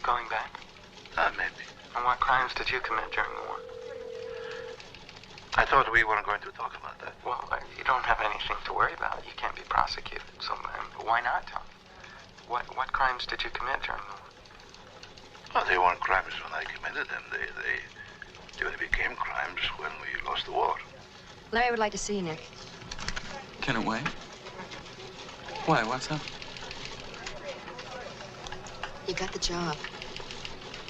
Going back? Maybe. And what crimes did you commit during the war? I thought we weren't going to talk about that. Well, you don't have anything to worry about. You can't be prosecuted. So why not tell me? What crimes did you commit during the war? Well, they weren't crimes when I committed them. They only became crimes when we lost the war. Larry would like to see you, Nick. Can it wait? Why? What's up? You got the job.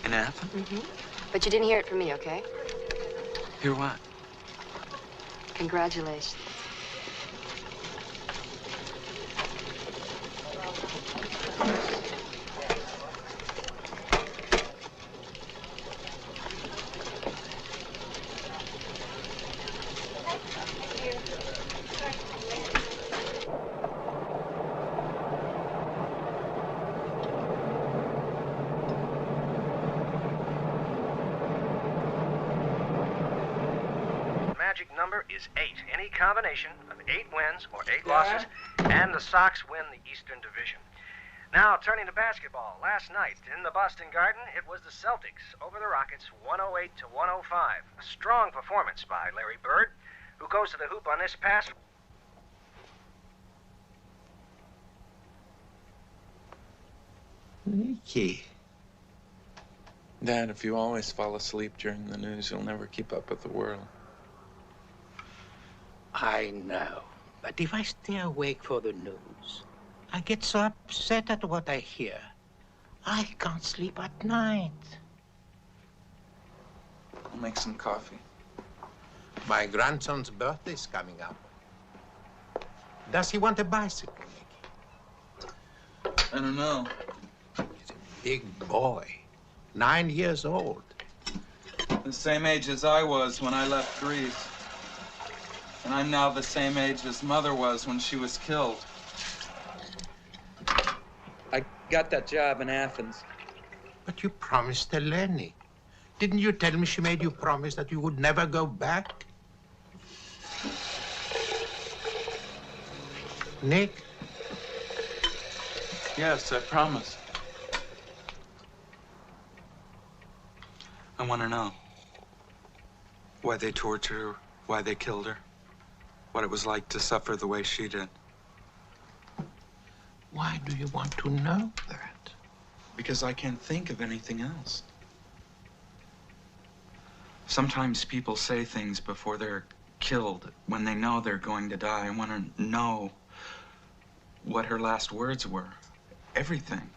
In Athens? Mm-hmm. But you didn't hear it from me, okay? Hear what? Congratulations. Number is 8. Any combination of 8 wins or 8 losses, and the Sox win the Eastern Division. Now, turning to basketball. Last night in the Boston Garden, it was the Celtics over the Rockets, 108 to 105. A strong performance by Larry Bird, who goes to the hoop on this pass. Nicky. Dad, if you always fall asleep during the news, you'll never keep up with the world. I know, but if I stay awake for the news, I get so upset at what I hear. I can't sleep at night. I'll make some coffee. My grandson's birthday is coming up. Does he want a bicycle, Nicky? I don't know. He's a big boy, 9 years old. The same age as I was when I left Greece. And I'm now the same age as Mother was when she was killed. I got that job in Athens. But you promised Eleni. Didn't you tell me she made you promise that you would never go back? Nick? Yes, I promised. I want to know why they tortured her, why they killed her. What it was like to suffer the way she did. Why do you want to know that? Because I can't think of anything else. Sometimes people say things before they're killed, when they know they're going to die. I want to know what her last words were. Everything.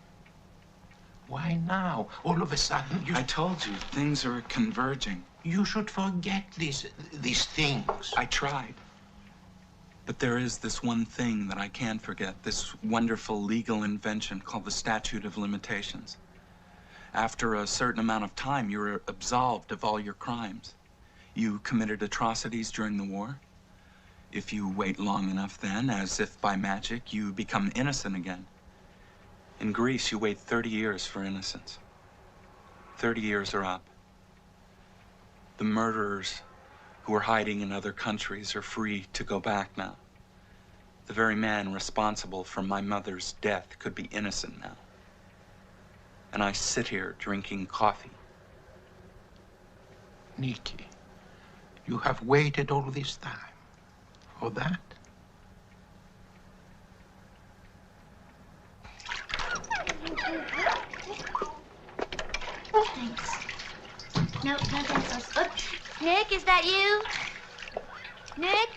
Why now? All of a sudden you... I told you, things are converging. You should forget these things. I tried. But there is this one thing that I can't forget, this wonderful legal invention called the statute of limitations. After a certain amount of time, you're absolved of all your crimes. You committed atrocities during the war. If you wait long enough then, as if by magic, you become innocent again. In Greece, you wait 30 years for innocence. 30 years are up. The murderers who are hiding in other countries are free to go back now. The very man responsible for my mother's death could be innocent now. And I sit here drinking coffee. Nikki, you have waited all this time for that? Thanks. No pencils. Oops. Nick, is that you? Nick?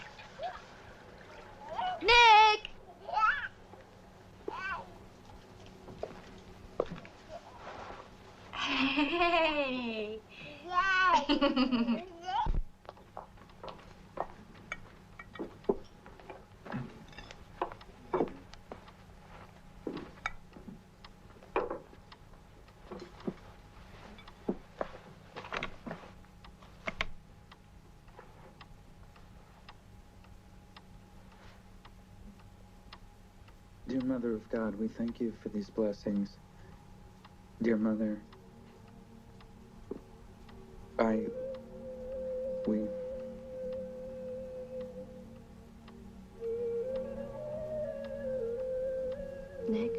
Nick! Hey! Dear Mother of God, we thank you for these blessings. Dear Mother, we... Nick?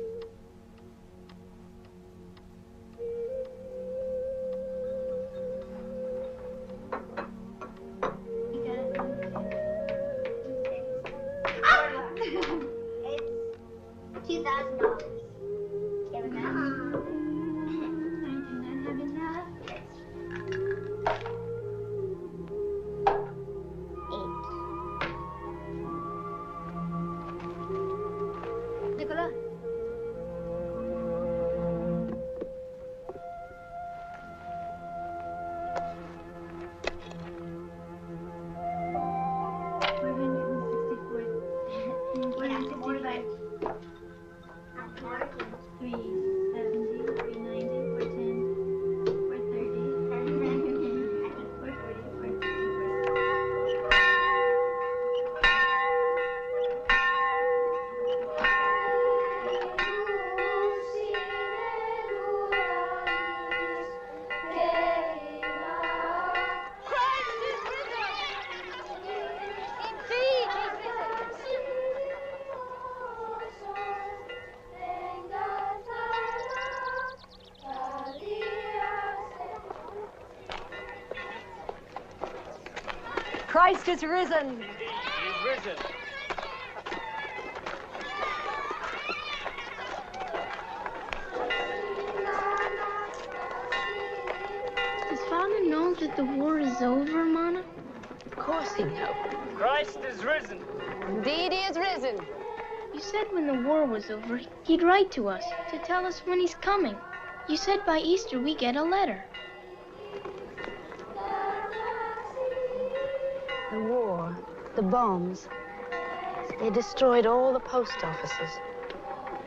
Christ is risen. He is risen. Does Father know that the war is over, Mona? Of course he knows. Christ is risen. Indeed he is risen. You said when the war was over, he'd write to us to tell us when he's coming. You said by Easter we get a letter. The war, the bombs, they destroyed all the post offices.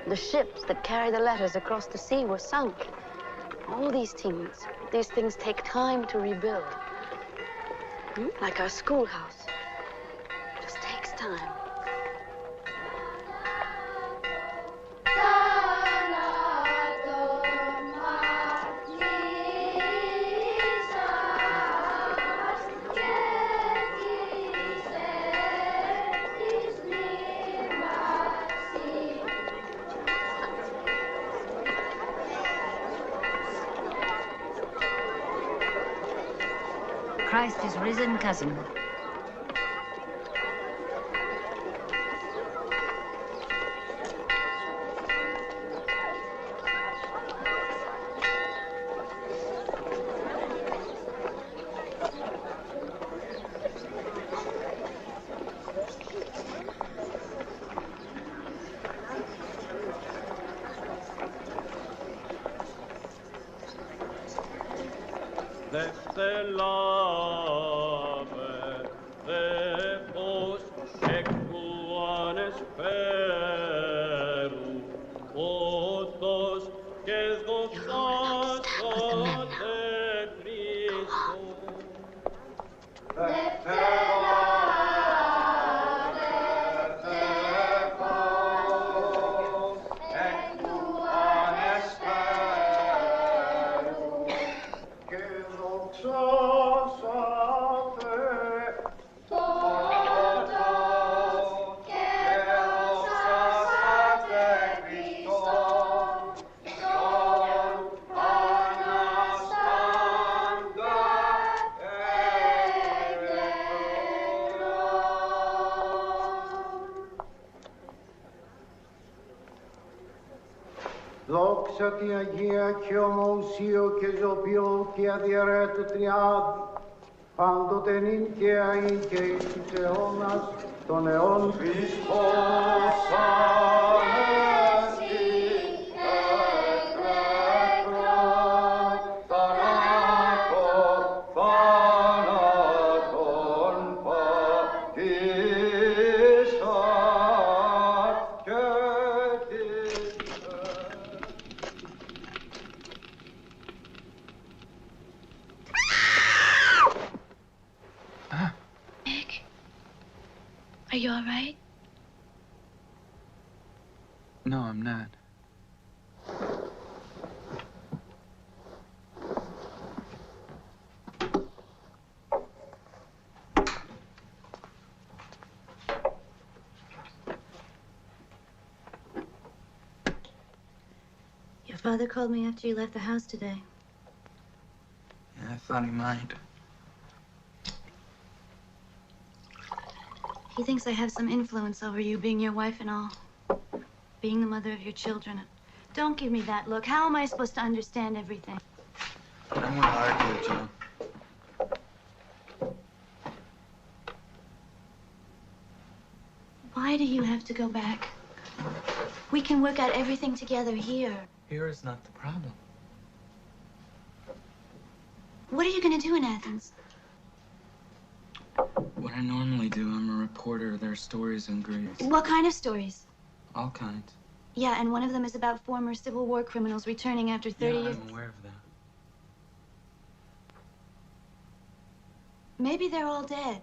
The ships that carry the letters across the sea were sunk. All these things take time to rebuild. Like our schoolhouse. It just takes time. Christ is risen, cousin. δε θελάβε, δε πως εκ του ανεσπέρου, φώτος και δοξάσατε Χριστό. Δόξα τη Αγία και ομοουσίο και ζωπιό και αδιαιρέτου τριάδη, πάντοτε νυν και αεί και εις τους αιώνας των αιών Χριστός Ανέστη, εκρέκρον θανάτων θάνατον πατήσαν και Are you all right? No, I'm not. Your father called me after you left the house today. Yeah, I thought he might. He thinks I have some influence over you, being your wife and all. Being the mother of your children. Don't give me that look. How am I supposed to understand everything? I don't want to argue with you. Why do you have to go back? We can work out everything together here. Here is not the problem. What are you going to do in Athens? What I normally do, I'm a reporter. There are stories in Greece. What kind of stories? All kinds. Yeah, and one of them is about former Civil War criminals returning after 30 years. I'm aware of that. Maybe they're all dead.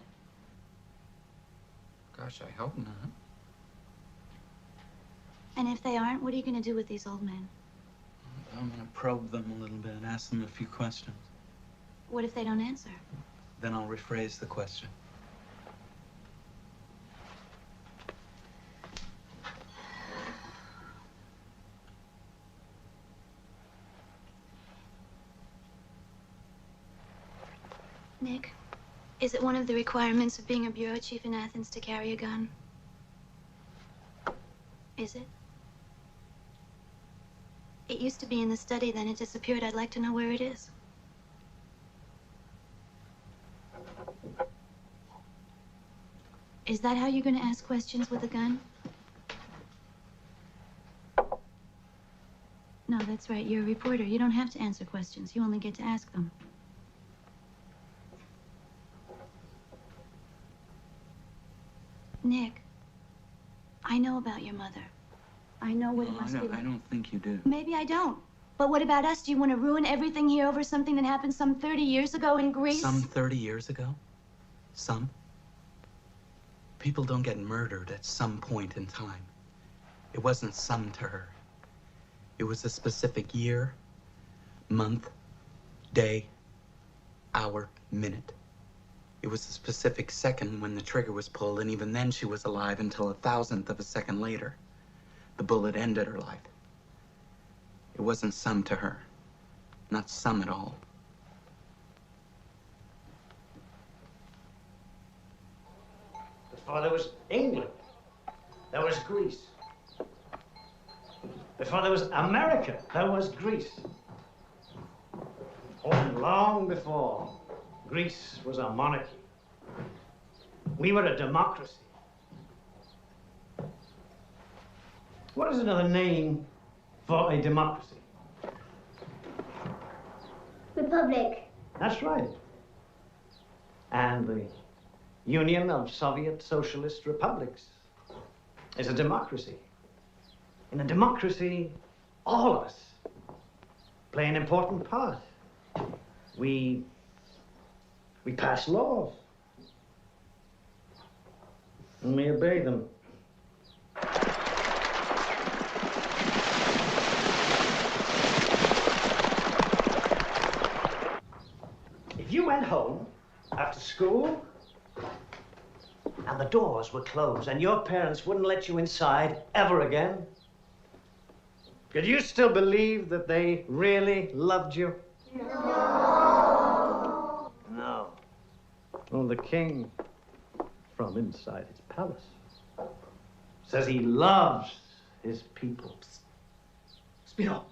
Gosh, I hope not. And if they aren't, what are you going to do with these old men? I'm going to probe them a little bit and ask them a few questions. What if they don't answer? Then I'll rephrase the question. Nick, is it one of the requirements of being a bureau chief in Athens to carry a gun? Is it? It used to be in the study, then it disappeared. I'd like to know where it is. Is that how you're going to ask questions with a gun? No, that's right. You're a reporter. You don't have to answer questions. You only get to ask them. Nick, I know about your mother. I know what it must be like. I don't think you do. Maybe I don't. But what about us? Do you want to ruin everything here over something that happened some 30 years ago in Greece? Some 30 years ago? Some? People don't get murdered at some point in time. It wasn't some to her. It was a specific year, month, day, hour, minute. It was a specific second when the trigger was pulled, and even then she was alive until a thousandth of a second later. The bullet ended her life. It wasn't some to her. Not some at all. Before there was England, there was Greece. Before there was America, there was Greece. Oh, long before, Greece was a monarchy. We were a democracy. What is another name for a democracy? Republic. That's right. And the Union of Soviet Socialist Republics is a democracy. In a democracy, all of us play an important part. We pass laws. And we obey them. If you went home after school and the doors were closed and your parents wouldn't let you inside ever again, could you still believe that they really loved you? No. No. Well, the king, from inside his palace, says he loves his people. Spiro.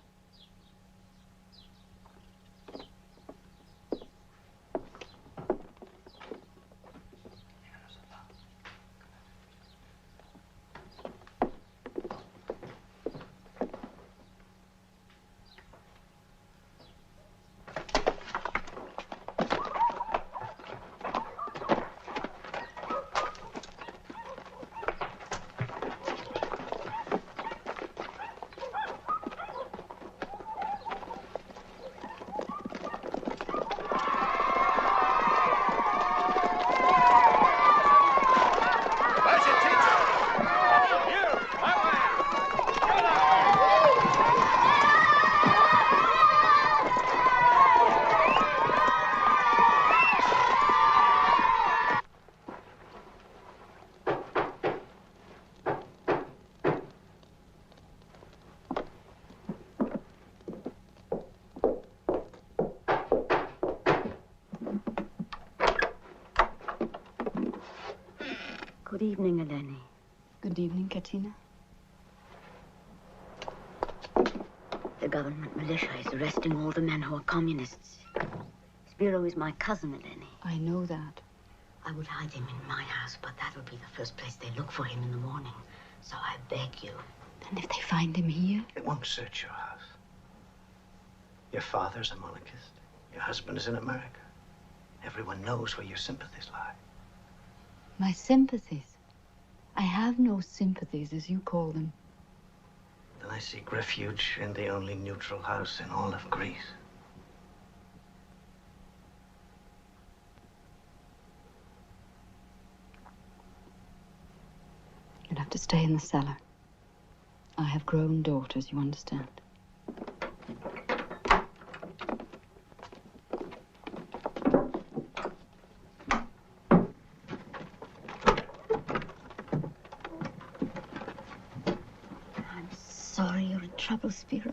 Good evening, Eleni. Good evening, Katina. The government militia is arresting all the men who are communists. Spiro is my cousin, Eleni. I know that. I would hide him in my house, but that will be the first place they look for him in the morning. So I beg you. And if they find him here? It won't search your house. Your father's a monarchist. Your husband is in America. Everyone knows where your sympathies lie. My sympathies? I have no sympathies, as you call them. Then I seek refuge in the only neutral house in all of Greece. You'll have to stay in the cellar. I have grown daughters, you understand. Trouble, Spiro.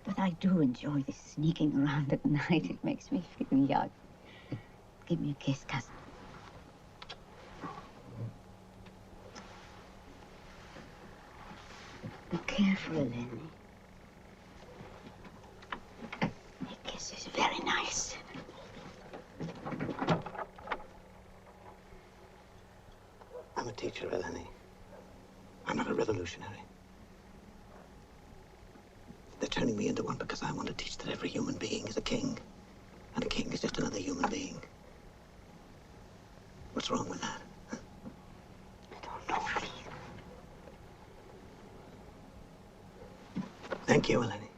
But I do enjoy this sneaking around at night. It makes me feel young. Give me a kiss, cousin. Be careful, Eleni. Your kiss is very nice. I'm a teacher, Eleni. I'm not a revolutionary. They're turning me into one because I want to teach that every human being is a king. And a king is just another human being. What's wrong with that? Huh? I don't know, please. Thank you, Eleni.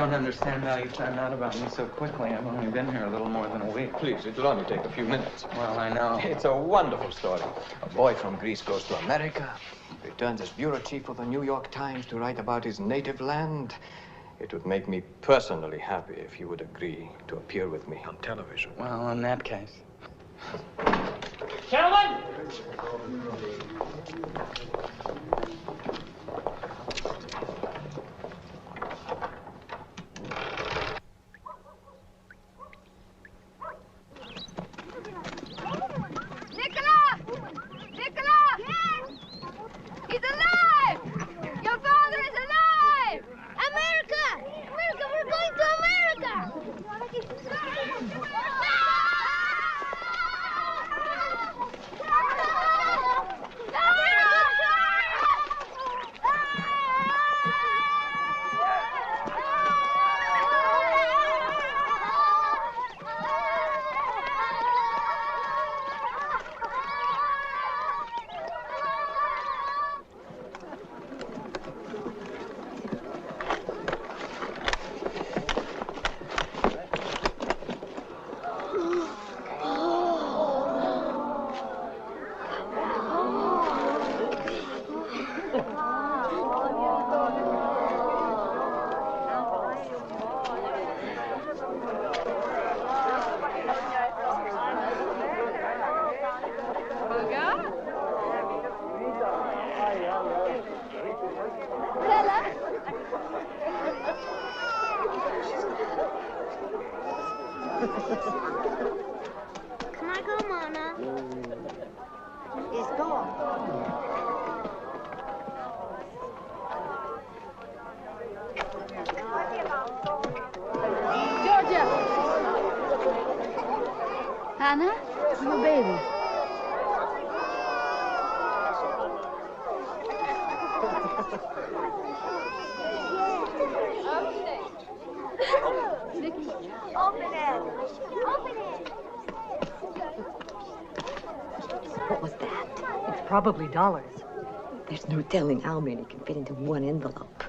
don't understand how you found out about me so quickly. I've only been here a little more than a week. Please, it'll only take a few minutes. Well, I know. It's a wonderful story. A boy from Greece goes to America, returns as bureau chief of the New York Times to write about his native land. It would make me personally happy if you would agree to appear with me on television. Well, in that case. Gentlemen! Can I go, Mama? Yes, go on. Georgia! Hannah, I'm a baby. Open it. Open it. What was that? It's probably dollars. There's no telling how many can fit into one envelope.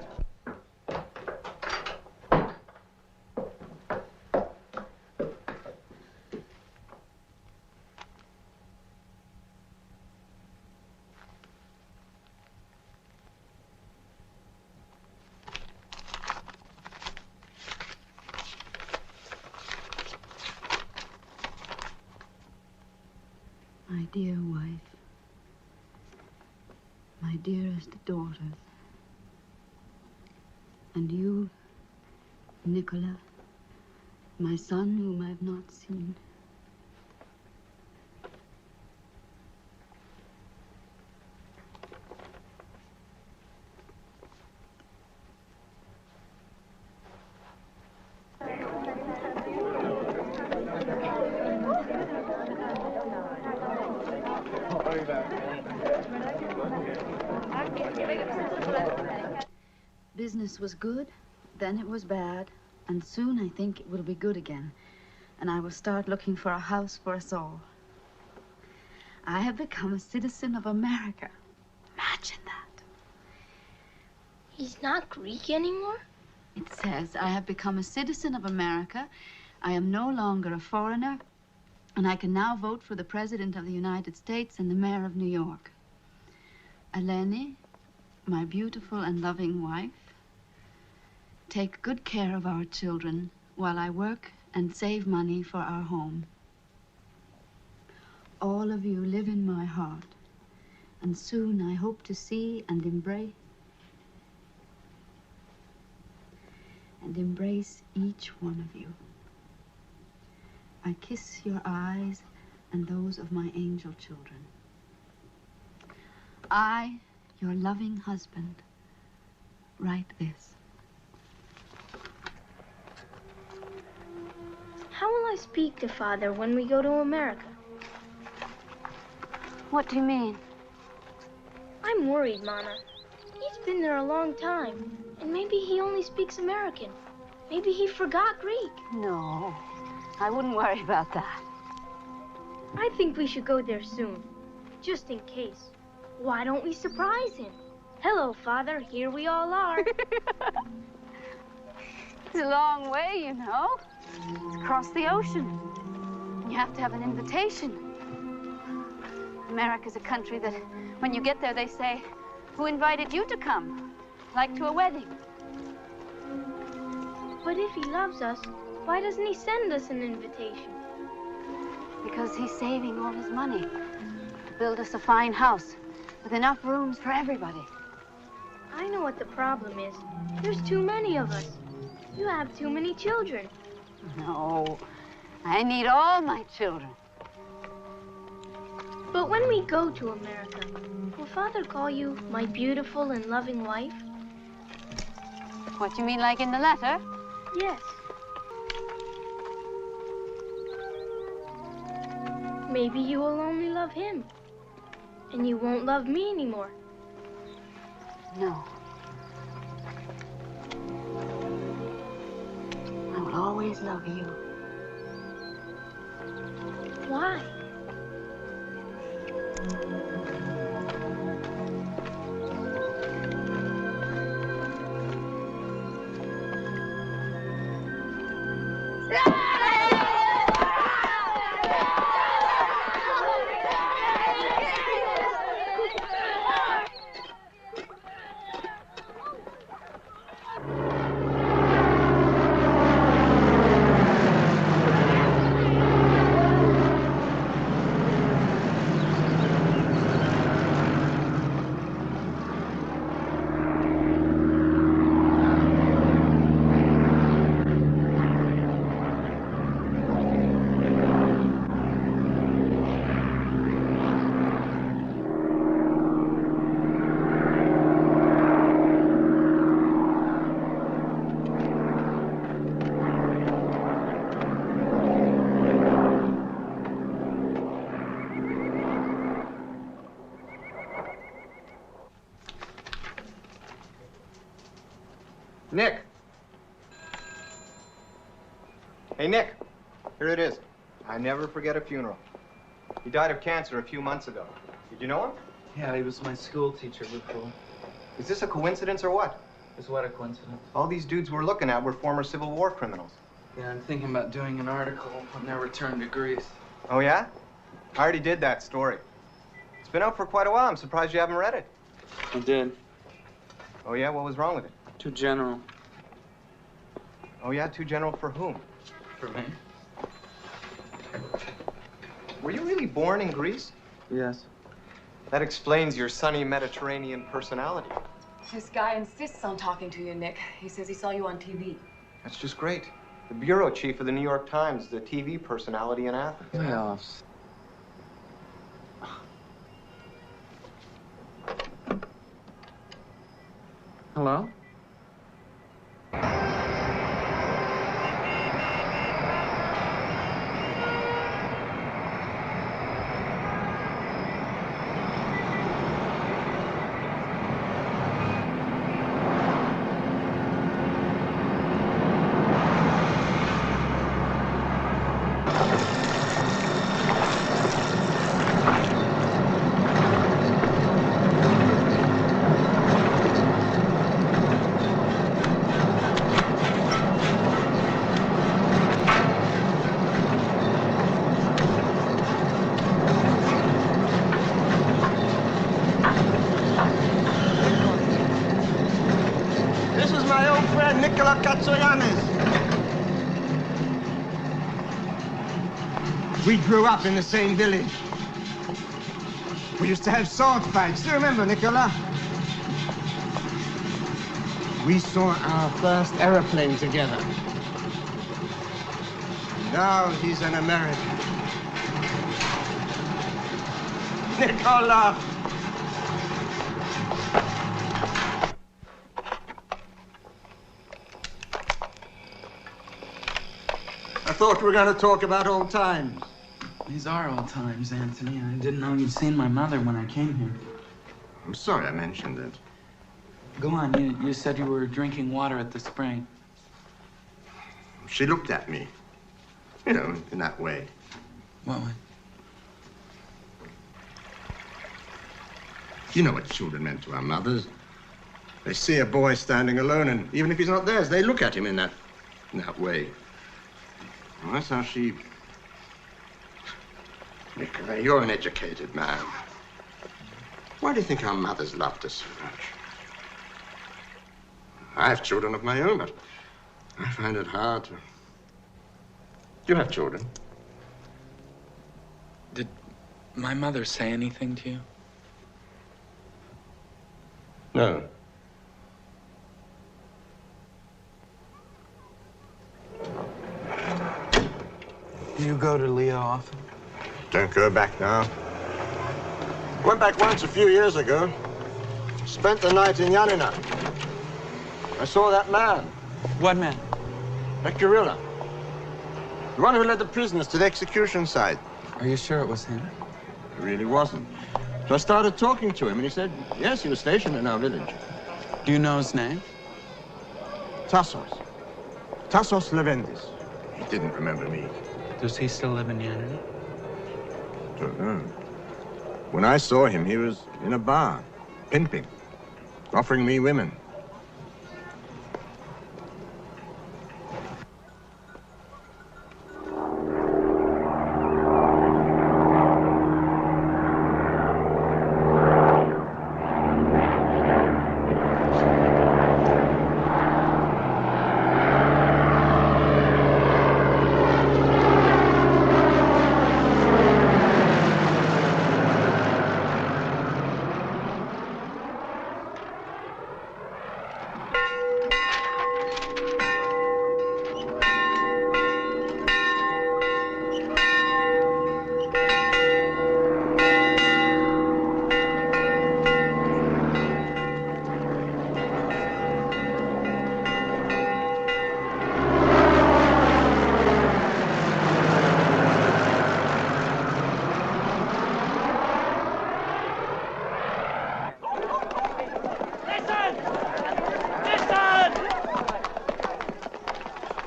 My dear wife, my dearest daughters, and you, Nicola, my son whom I've not seen. Business was good, then it was bad, and soon I think it will be good again, and I will start looking for a house for us all. I have become a citizen of America. Imagine that. He's not Greek anymore? It says, I have become a citizen of America. I am no longer a foreigner, and I can now vote for the President of the United States and the Mayor of New York. Eleni, my beautiful and loving wife, take good care of our children while I work and save money for our home. All of you live in my heart, and soon I hope to see and embrace each one of you. I kiss your eyes and those of my angel children. I, your loving husband, write this. How will I speak to Father when we go to America? What do you mean? I'm worried, Mama. He's been there a long time, and maybe he only speaks American. Maybe he forgot Greek. No, I wouldn't worry about that. I think we should go there soon, just in case. Why don't we surprise him? Hello, Father. Here we all are. It's a long way, you know. It's across the ocean. You have to have an invitation. America's a country that, when you get there, they say, "Who invited you to come?" Like to a wedding. But if he loves us, why doesn't he send us an invitation? Because he's saving all his money to build us a fine house with enough rooms for everybody. I know what the problem is. There's too many of us. You have too many children. No, I need all my children. But when we go to America, will Father call you my beautiful and loving wife? What, you mean like in the letter? Yes. Maybe you will only love him, and you won't love me anymore. No. I will always love you. Why? Nick! Hey, Nick. Here it is. I never forget a funeral. He died of cancer a few months ago. Did you know him? Yeah, he was my school teacher before. Is this a coincidence or what? Is what a coincidence? All these dudes we're looking at were former Civil War criminals. Yeah, I'm thinking about doing an article on their return to Greece. Oh, yeah? I already did that story. It's been out for quite a while. I'm surprised you haven't read it. I did. Oh, yeah? What was wrong with it? Too general. Oh, yeah? Too general for whom? For me? Were you really born in Greece? Yes. That explains your sunny Mediterranean personality. This guy insists on talking to you, Nick. He says he saw you on TV. That's just great. The bureau chief of the New York Times, the TV personality in Athens. Playoffs. Hello? We grew up in the same village. We used to have sword fights. Do you remember, Nicola? We saw our first aeroplane together. Now he's an American. Nicola! I thought we were going to talk about old times. These are old times, Anthony. I didn't know you'd seen my mother when I came here. I'm sorry I mentioned it. Go on. You said you were drinking water at the spring. She looked at me. You know, in that way. What way? You know what children meant to our mothers. They see a boy standing alone, and even if he's not theirs, they look at him in that that way. Well, that's how she... Nicola, you're an educated man. Why do you think our mothers loved us so much? I have children of my own, but I find it hard to... Do you have children? Did my mother say anything to you? No. Do you go to Leo often? Don't go back now. Went back once a few years ago. Spent the night in Yanina. I saw that man. What man? That gorilla. The one who led the prisoners to the execution site. Are you sure it was him? It really wasn't. So I started talking to him, and he said, yes, he was stationed in our village. Do you know his name? Tassos. Tassos Levendis. He didn't remember me. Does he still live in Yanina? Don't know. When I saw him, he was in a bar, pimping, offering me women.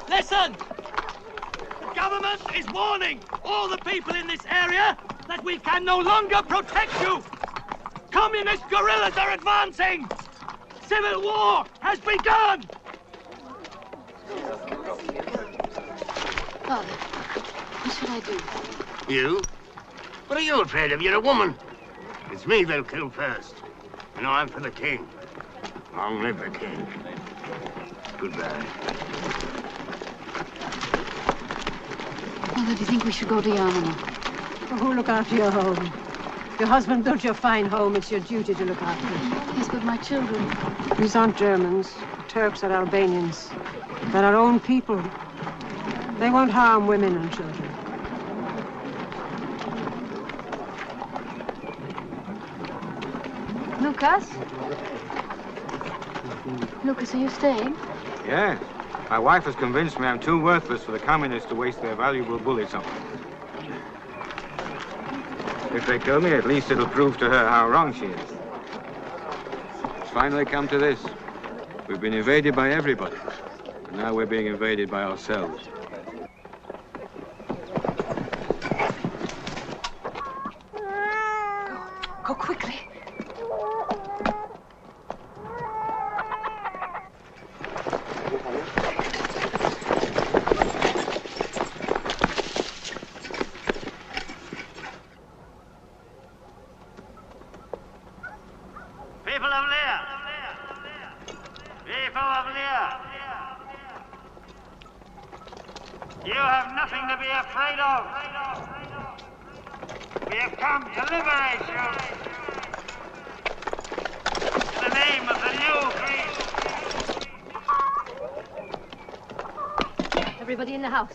Listen! The government is warning all the people in this area that we can no longer protect you! Communist guerrillas are advancing! Civil war has begun! Father, what should I do? You? What are you afraid of? You're a woman. It's me they'll kill first. You know, I'm for the king. Long live the king. Goodbye. Mother, do you think we should go to Yanina? Oh, who look after your home? Your husband built your fine home. It's your duty to look after it. Yes, but my children... These aren't Germans, Turks or Albanians. They're our own people. They won't harm women and children. Lucas? Lucas, are you staying? Yes. My wife has convinced me I'm too worthless for the communists to waste their valuable bullets on me. If they kill me, at least it'll prove to her how wrong she is. It's finally come to this. We've been invaded by everybody. And now we're being invaded by ourselves. Go quickly. People of Lear! People of Lear! You have nothing to be afraid of. We have come to liberate you. In the name of the new Greece. Everybody in the house.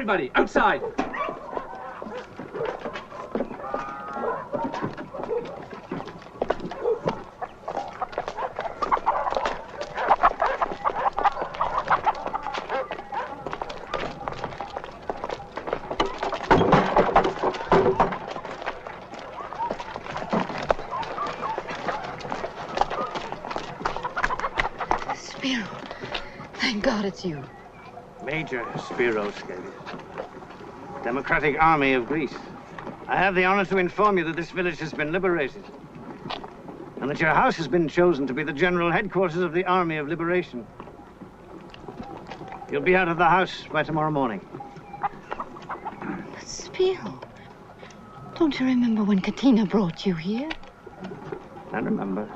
Everybody, outside! Spiro, thank God it's you. Major Spiro Scalia. Democratic Army of Greece. I have the honor to inform you that this village has been liberated. And that your house has been chosen to be the general headquarters of the Army of Liberation. You'll be out of the house by tomorrow morning. But Spiro, don't you remember when Katina brought you here? I remember.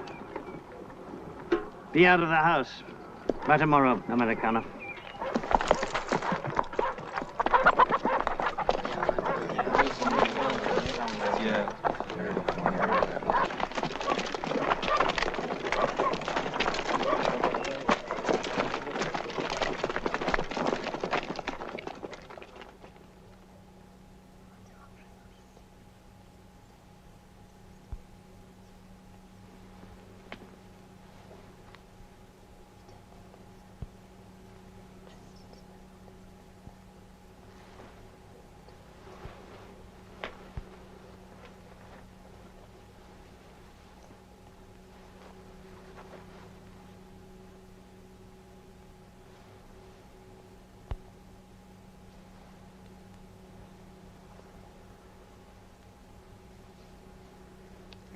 Be out of the house by tomorrow, Americana. Yeah.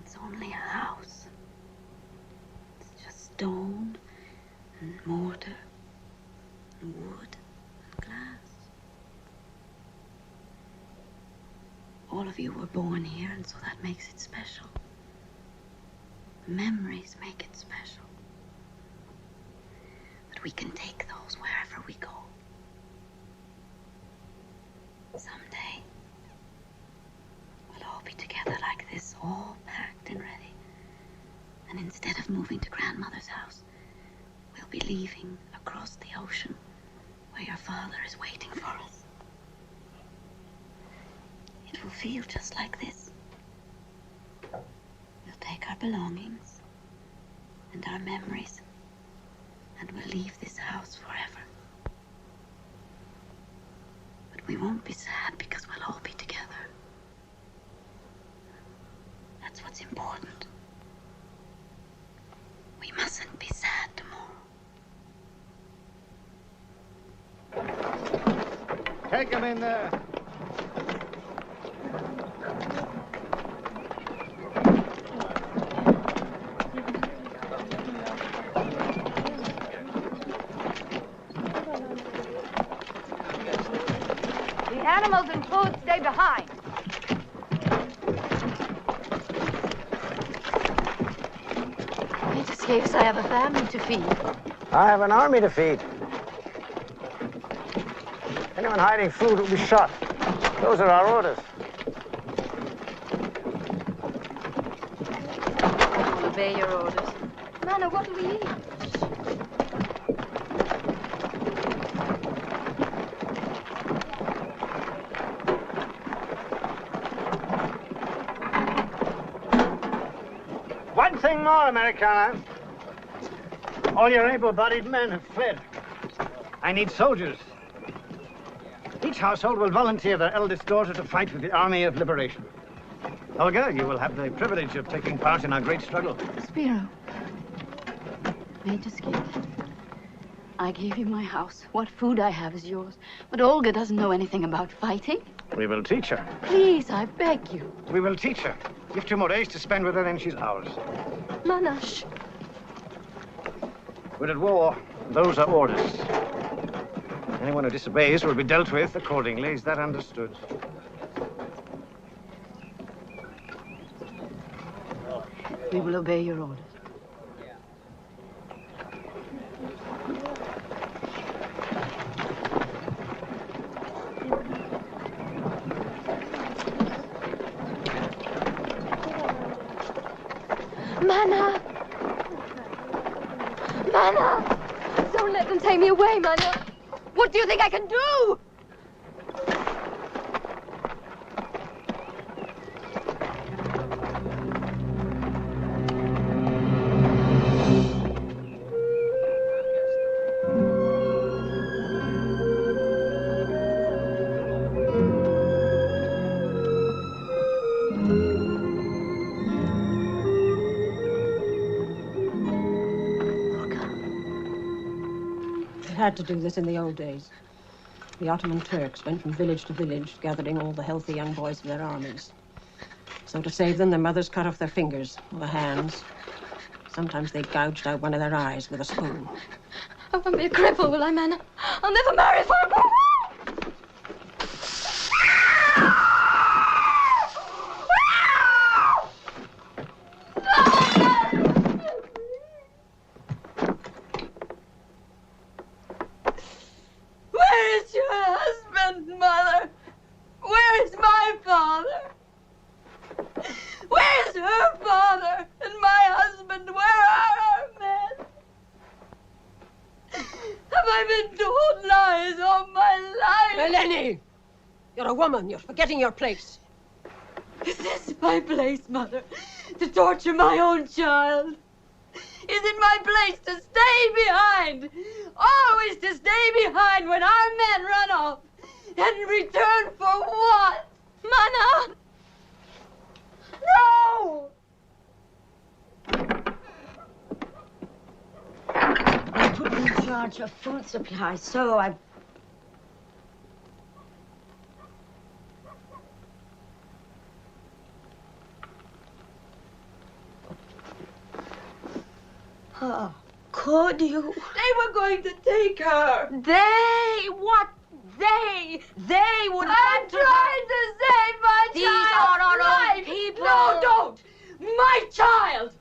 It's only a house. It's just stone and mortar and wood and glass. All of you were born here, and so that makes it special. Memories make it special. But we can take those wherever we go. Someday, we'll all be together like this, all packed and ready. And instead of moving to Grandmother's house, we'll be leaving across the ocean where your father is waiting for us. It will feel just like this. We'll take our belongings and our memories, and we'll leave this house forever. But we won't be sad because we'll all be together. That's what's important. We mustn't be sad tomorrow. Take him in there. The animals and food stay behind. It escapes. I have a family to feed. I have an army to feed. Anyone hiding food will be shot. Those are our orders. We'll obey your orders. Nana, what do we eat? One thing more, Americana. All your able-bodied men have fled. I need soldiers. Each household will volunteer their eldest daughter to fight with the Army of Liberation. Olga, you will have the privilege of taking part in our great struggle. Spiro, Major Skid, I gave you my house. What food I have is yours. But Olga doesn't know anything about fighting. We will teach her. Please, I beg you. We will teach her. Give 2 more days to spend with her, then she's ours. Mana, shh. We're at war. Those are orders. Anyone who disobeys will be dealt with accordingly. Is that understood? We will obey your orders. Mana! Mana! Don't let them take me away, Mana! What do you think I can do? It had to do this in the old days. The Ottoman Turks went from village to village, gathering all the healthy young boys of their armies. So to save them, their mothers cut off their fingers or their hands. Sometimes they gouged out one of their eyes with a spoon. I won't be a cripple, will I, Manna? I'll never marry for a... Where is your husband, Mother? Where is my father? Where is her father and my husband? Where are our men? Have I been told lies all my life? Eleni! You're a woman. You're forgetting your place. Is this my place, Mother? To torture my own child? Is it my place to stay behind? Always to stay behind when our men run off? And return for what? Manna! No! They put me in charge of food supply, so I... Oh, could you? They were going to take her. They? What? They would... I'm trying to save my These child's are our life. own people. No, don't. My child.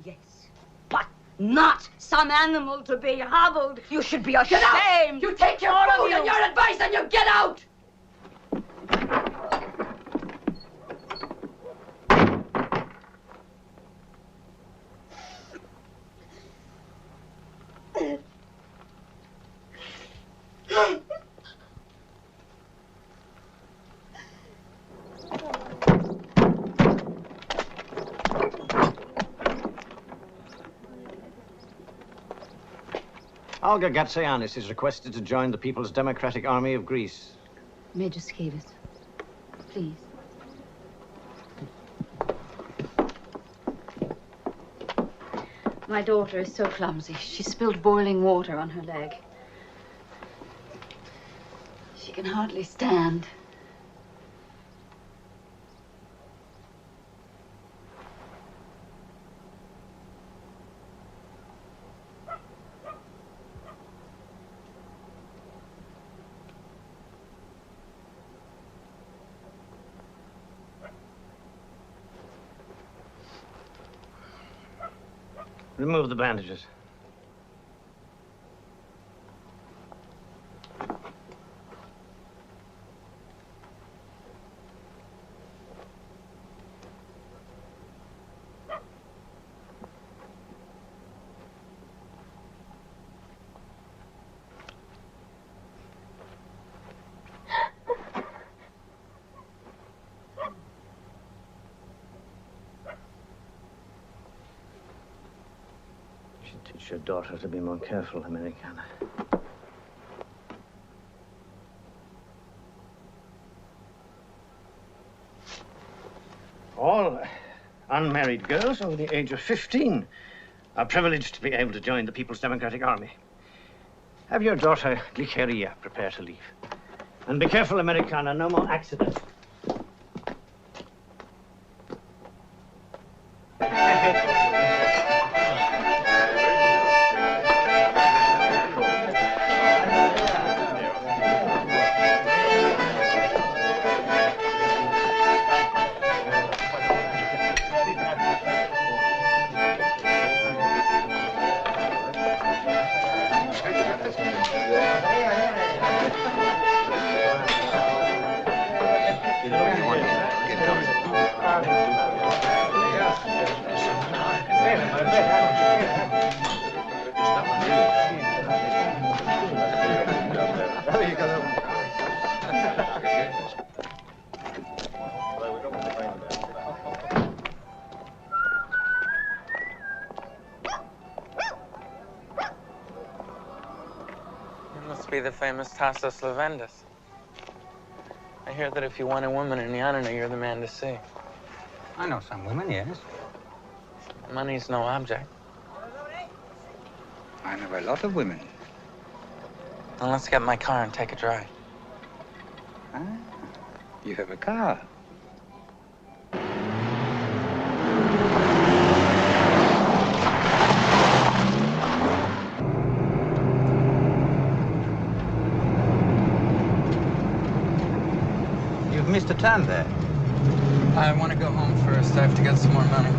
Yes, but not some animal to be hobbled. You should be ashamed. Get out. You take your food and your advice and you get out. Olga Gatsayanis is requested to join the People's Democratic Army of Greece. Major Skivas, please. My daughter is so clumsy. She spilled boiling water on her leg. She can hardly stand. Remove the bandages. Teach your daughter to be more careful, Americana. All unmarried girls over the age of 15 are privileged to be able to join the People's Democratic Army. Have your daughter, Glikeria, prepare to leave. And be careful, Americana, no more accidents. Be the famous Tassos Levendas. I hear that if you want a woman in Yanina, you're the man to see. I know some women, yes. Money's no object. I know a lot of women. Then let's get in my car and take a drive. Ah, you have a car. You've missed a turn there. I want to go home first. I have to get some more money.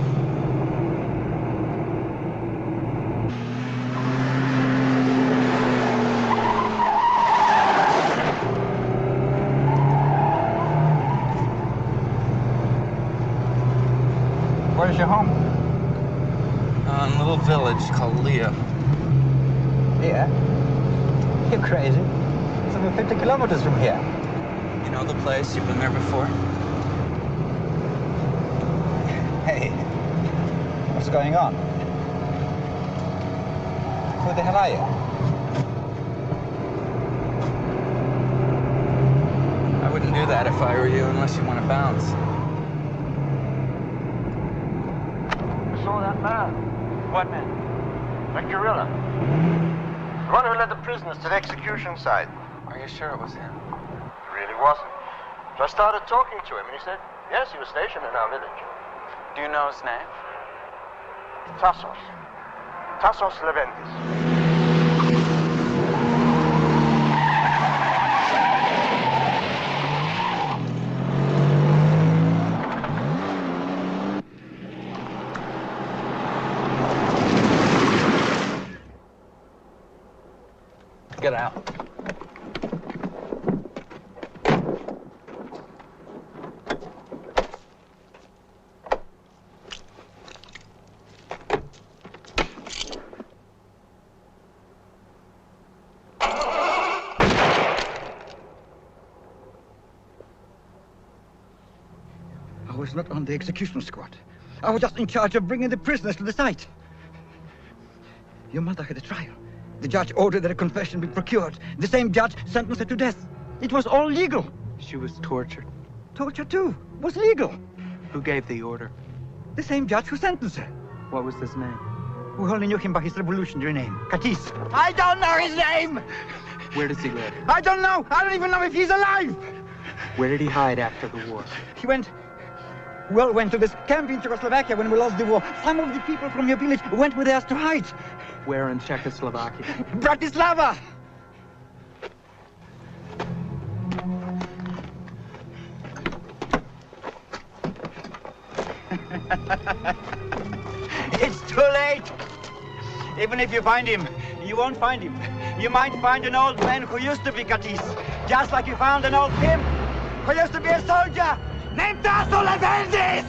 Where's your home? In a little village called Leah. Here? You're crazy. It's over 50 kilometers from here. You know the place? You've been there before? Hey, what's going on? Who the hell are you? I wouldn't do that if I were you, unless you want to bounce. I saw that man. What man? That gorilla. The one who led the prisoners to the execution site. Are you sure it was him? It really wasn't. So I started talking to him, and he said, yes, he was stationed in our village. Do you know his name? Tassos. Tassos Leventis. Get out. I was not on the execution squad. I was just in charge of bringing the prisoners to the site. Your mother had a trial. The judge ordered that a confession be procured. The same judge sentenced her to death. It was all legal. She was tortured. Torture, too, was legal. Who gave the order? The same judge who sentenced her. What was his name? We only knew him by his revolutionary name, Katis. I don't know his name! Where does he live? I don't know! I don't even know if he's alive! Where did he hide after the war? He went to this camp in Czechoslovakia when we lost the war. Some of the people from your village went with us to hide. Where in Czechoslovakia? Bratislava! It's too late! Even if you find him, you won't find him. You might find an old man who used to be Katis, just like you found an old pimp who used to be a soldier named Tassos Leventis!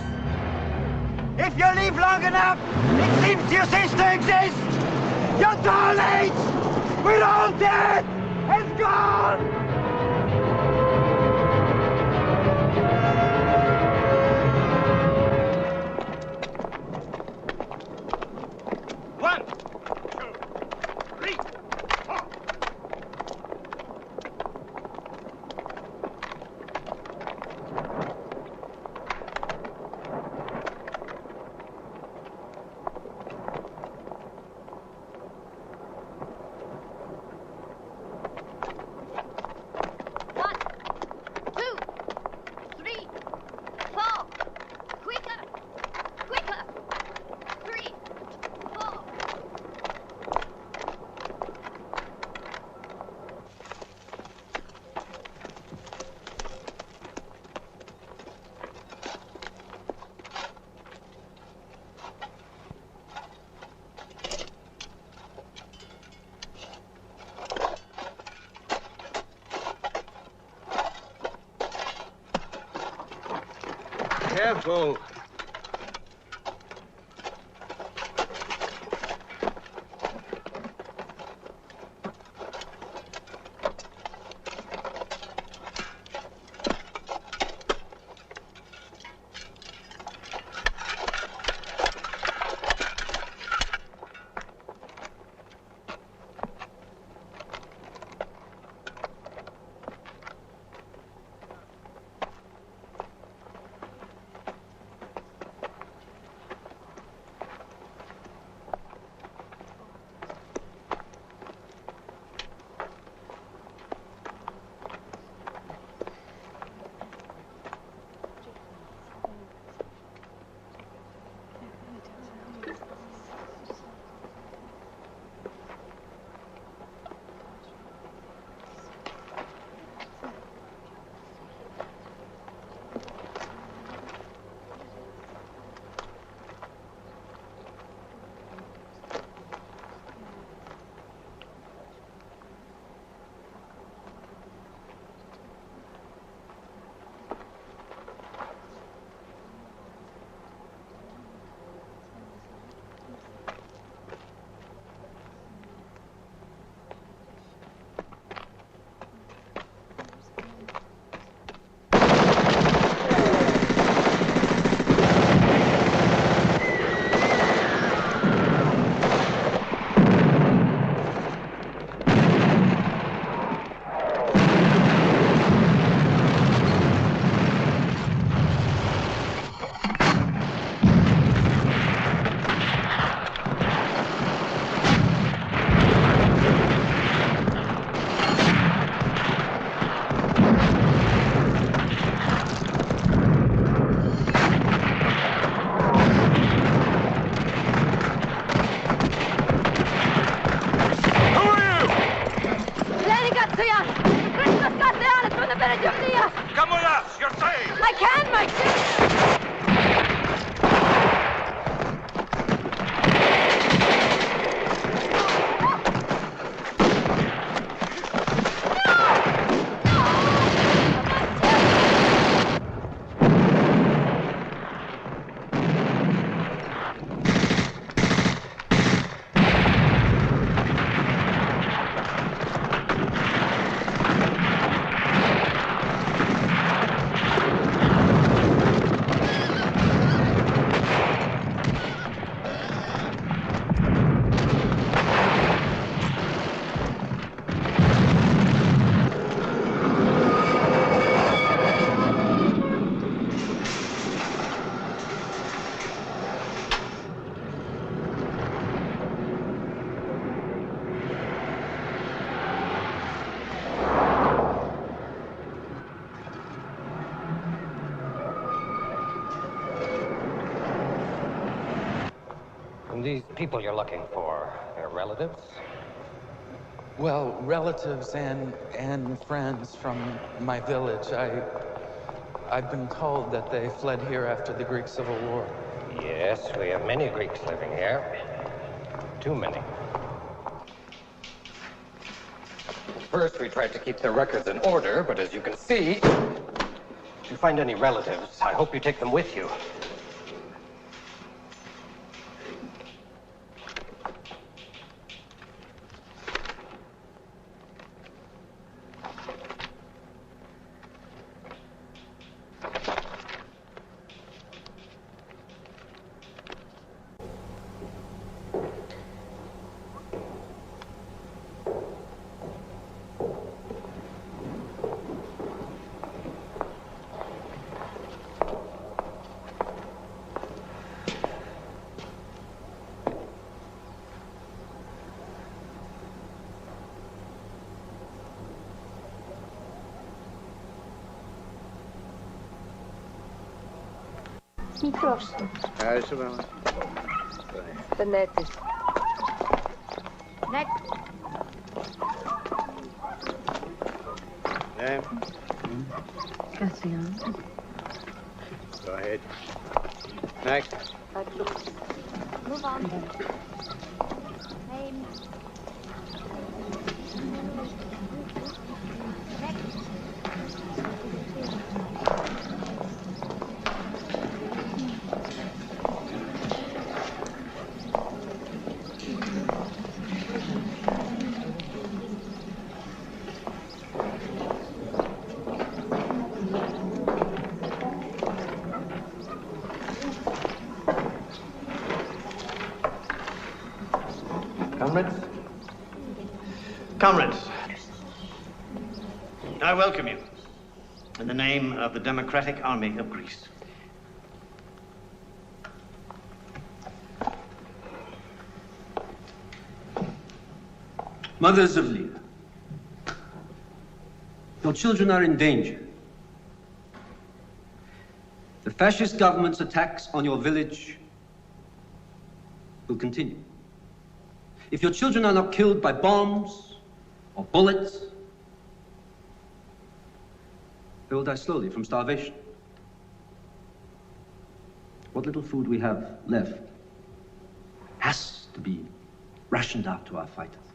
If you live long enough, it seems you cease to exist! You're too late! We're all dead! It's gone! One, two, three, four. Careful. my children! These people you're looking for, they're relatives? Well, relatives and friends from my village. I've been told that they fled here after the Greek Civil War. Yes, we have many Greeks living here. Too many. First, we tried to keep their records in order, but as you can see, if you find any relatives, I hope you take them with you. Μικρός. Ευχαριστώ, μάμα. Δεν έτσι. Ναι. Ναι. Κασιάν. Go ahead. Next. Move on. Name. Comrades, I welcome you in the name of the Democratic Army of Greece. Mothers of Leah, your children are in danger. The fascist government's attacks on your village will continue. If your children are not killed by bombs or bullets, they will die slowly from starvation. What little food we have left has to be rationed out to our fighters.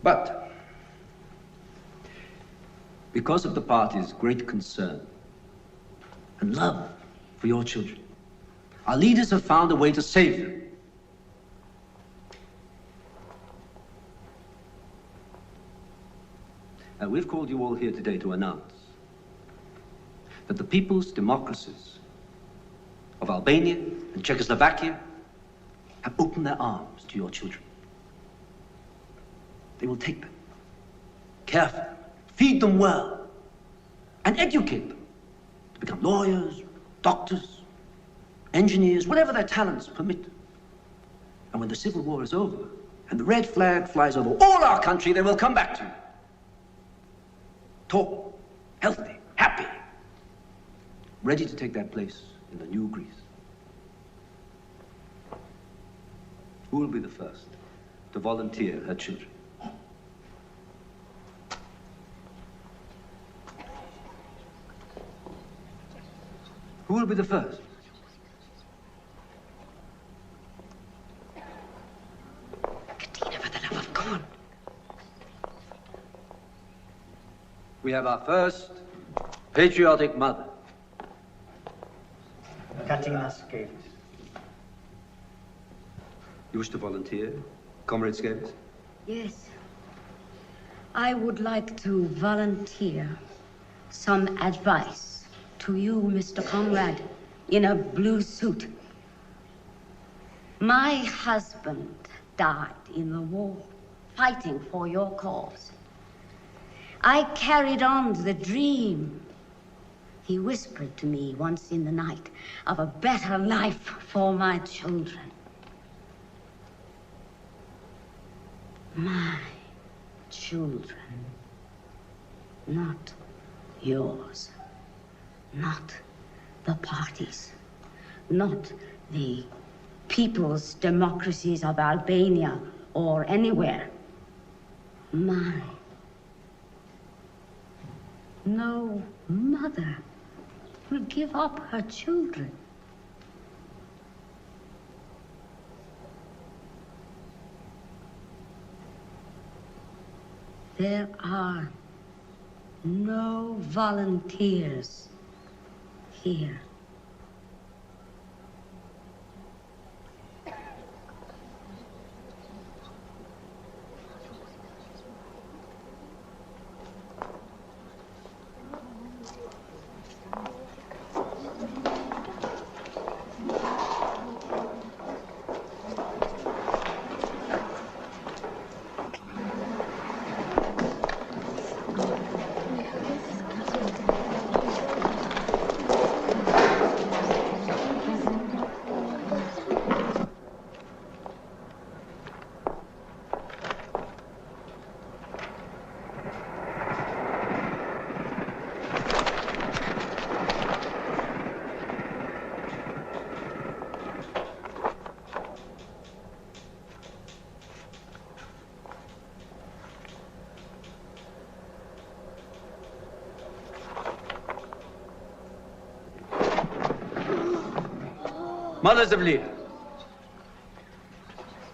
But because of the party's great concern and love for your children, our leaders have found a way to save them. We've called you all here today to announce that the people's democracies of Albania and Czechoslovakia have opened their arms to your children. They will take them, care for them, feed them well, and educate them to become lawyers, doctors, engineers, whatever their talents permit. And when the Civil War is over and the red flag flies over all our country, they will come back to you. Tall, healthy, happy, ready to take their place in the new Greece. Who will be the first to volunteer her children? Who will be the first? Katina, for the love of God. We have our first patriotic mother. Katina Scabies. You wish to volunteer, Comrade Scabies? Yes. I would like to volunteer some advice to you, Mr. Conrad, in a blue suit. My husband died in the war, fighting for your cause. I carried on the dream he whispered to me once in the night of a better life for my children. My children, not yours, not the parties, not the people's democracies of Albania or anywhere. Mine. No mother will give up her children. There are no volunteers here. Mothers of Leah,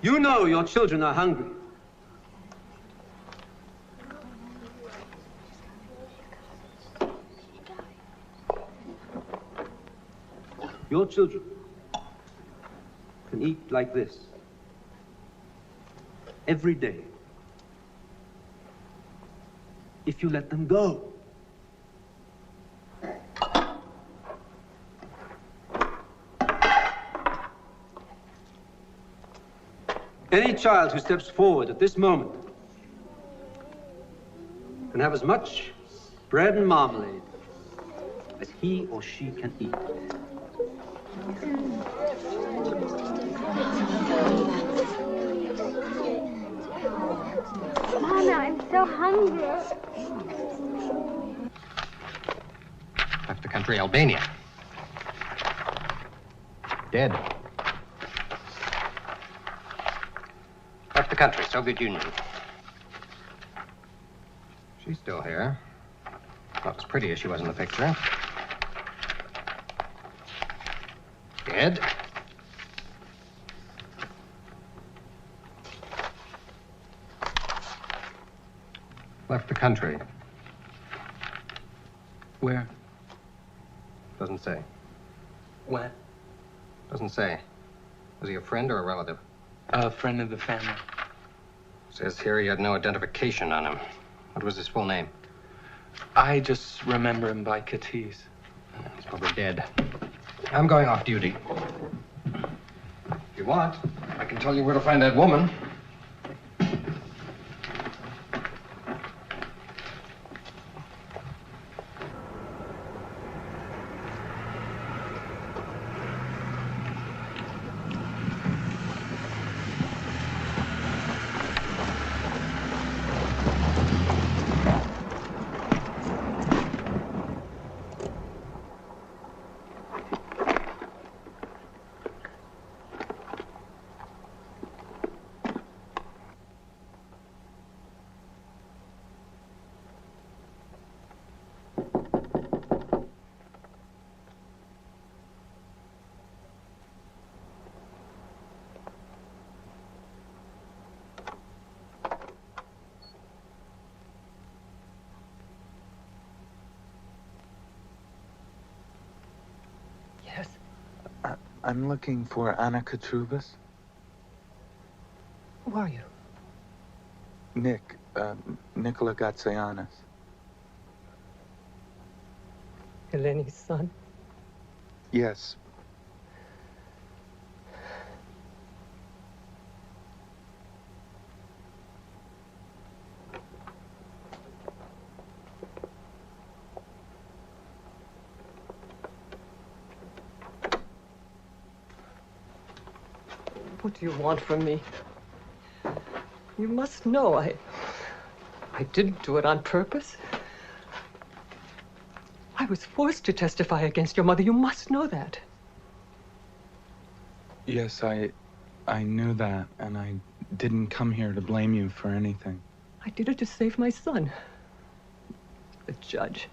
you know your children are hungry. Your children can eat like this every day if you let them go. Any child who steps forward at this moment can have as much bread and marmalade as he or she can eat. Mama, I'm so hungry. Left the country, Albania. Dead. Left the country, Soviet Union. She's still here. Not as pretty as she was in the picture. Dead. Left the country. Where? Doesn't say. When? Doesn't say. Was he a friend or a relative? A friend of the family. Says here he had no identification on him. What was his full name? I just remember him by Katiz. He's probably dead. I'm going off duty. If you want, I can tell you where to find that woman. I'm looking for Anna Katrubis. Who are you? Nick, Nikola Gatsayanis. Eleni's son? Yes. What do you want from me? You must know I didn't do it on purpose. I was forced to testify against your mother. You must know that. Yes, I knew that, and I didn't come here to blame you for anything. I did it to save my son. The judge.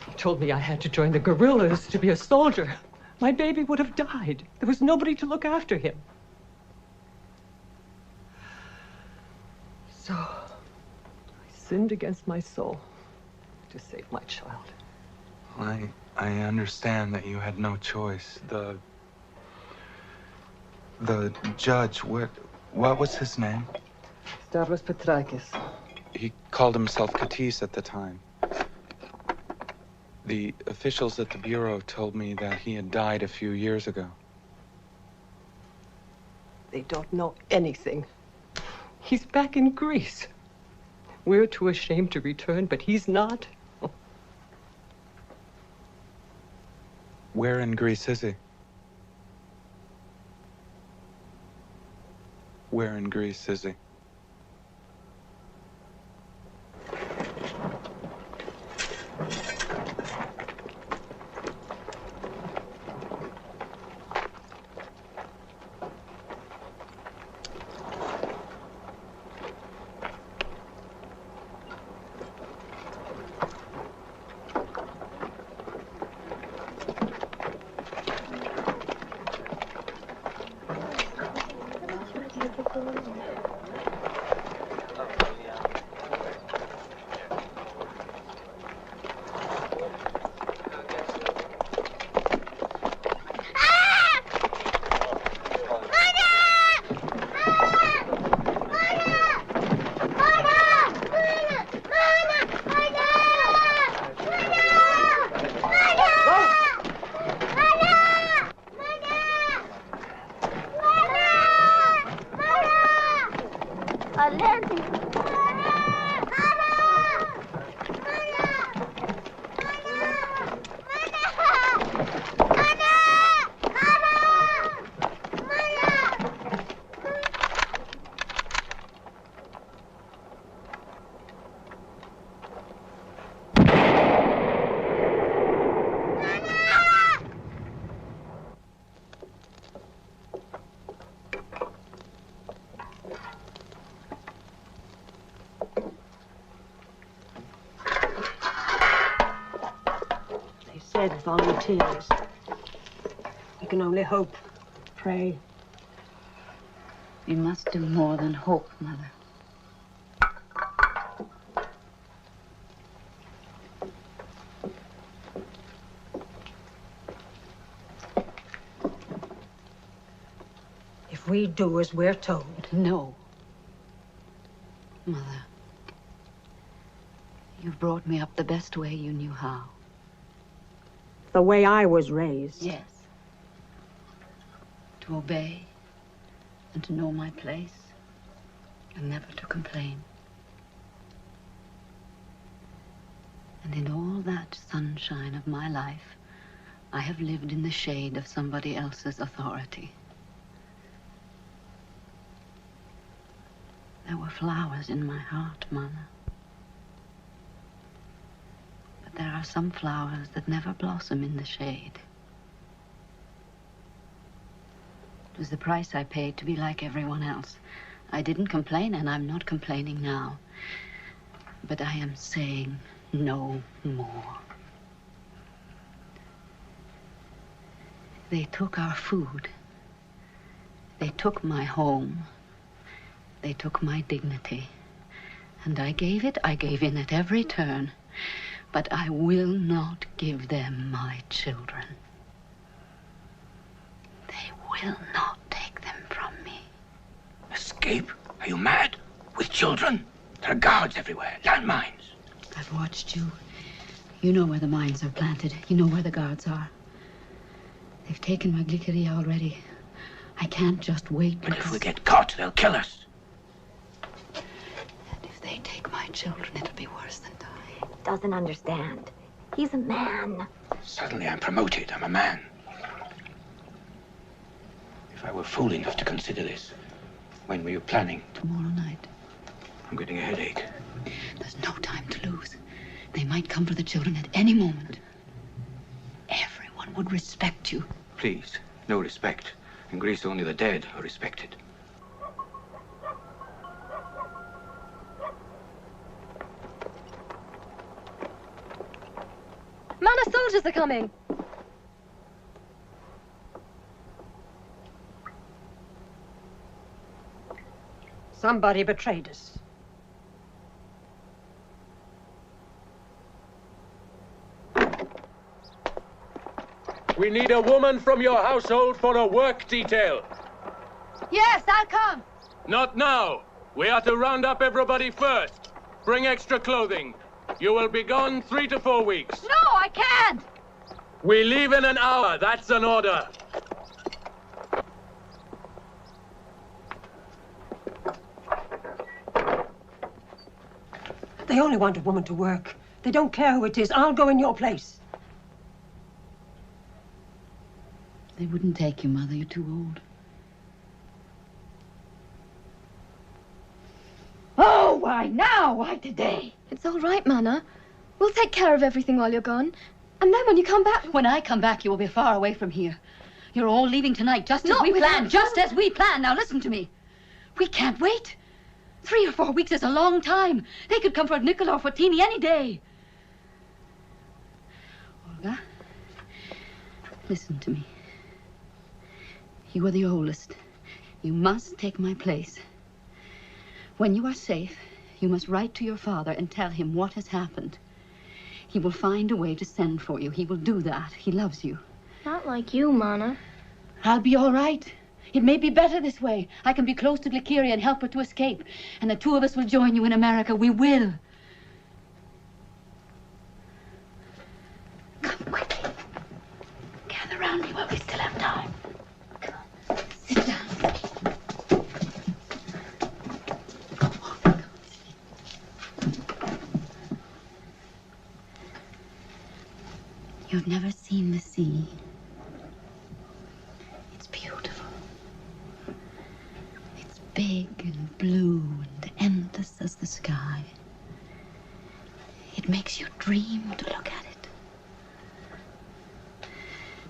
He told me I had to join the guerrillas to be a soldier. My baby would have died. There was nobody to look after him. So, I sinned against my soul to save my child. I understand that you had no choice. The judge, what was his name? Stavros Petrakis. He called himself Katis at the time. The officials at the Bureau told me that he had died a few years ago. They don't know anything. He's back in Greece. We're too ashamed to return, but he's not. Where in Greece is he? Where in Greece is he? Volunteers. We can only hope, pray. We must do more than hope, Mother. If we do as we're told. No. Mother, you've brought me up the best way you knew how. The way I was raised. Yes. To obey and to know my place and never to complain. And in all that sunshine of my life, I have lived in the shade of somebody else's authority. There were flowers in my heart, Mama. But there are some flowers that never blossom in the shade. It was the price I paid to be like everyone else. I didn't complain, and I'm not complaining now. But I am saying no more. They took our food. They took my home. They took my dignity. And I gave in at every turn. But I will not give them my children. will not take them from me. Escape? Are you mad? With children? There are guards everywhere, landmines. I've watched you. You know where the mines are planted. You know where the guards are. They've taken my glyceria already. I can't just wait. But if we get caught, they'll kill us. And if they take my children, it'll be worse than die. Doesn't understand. He's a man. Suddenly I'm promoted. I'm a man. If I were fool enough to consider this, when were you planning? Tomorrow night. I'm getting a headache. There's no time to lose. They might come for the children at any moment. Everyone would respect you. Please, no respect. In Greece, only the dead are respected. Mana soldiers are coming. Somebody betrayed us. We need a woman from your household for a work detail. Yes, I'll come. Not now. We are to round up everybody first. Bring extra clothing. You will be gone 3 to 4 weeks. No, I can't. We leave in an hour. That's an order. They only want a woman to work. They don't care who it is. I'll go in your place. They wouldn't take you, Mother. You're too old. Oh, why now? Why today? It's all right, Mana. We'll take care of everything while you're gone. And then when you come back... When I come back, you will be far away from here. You're all leaving tonight, just as we planned. Just as we planned. Now listen to me. We can't wait. 3 or 4 weeks is a long time. They could come for Nicola or for Teeny any day. Olga, listen to me. You are the oldest. You must take my place. When you are safe, you must write to your father and tell him what has happened. He will find a way to send for you. He will do that. He loves you. Not like you, Mana. I'll be all right. It may be better this way. I can be close to Glyceria and help her to escape. And the two of us will join you in America. We will. Come quickly. Gather around me while we still have time. Come on. Sit down. You've never seen the sea. It's beautiful. It's big and blue and endless as the sky. It makes you dream to look at it.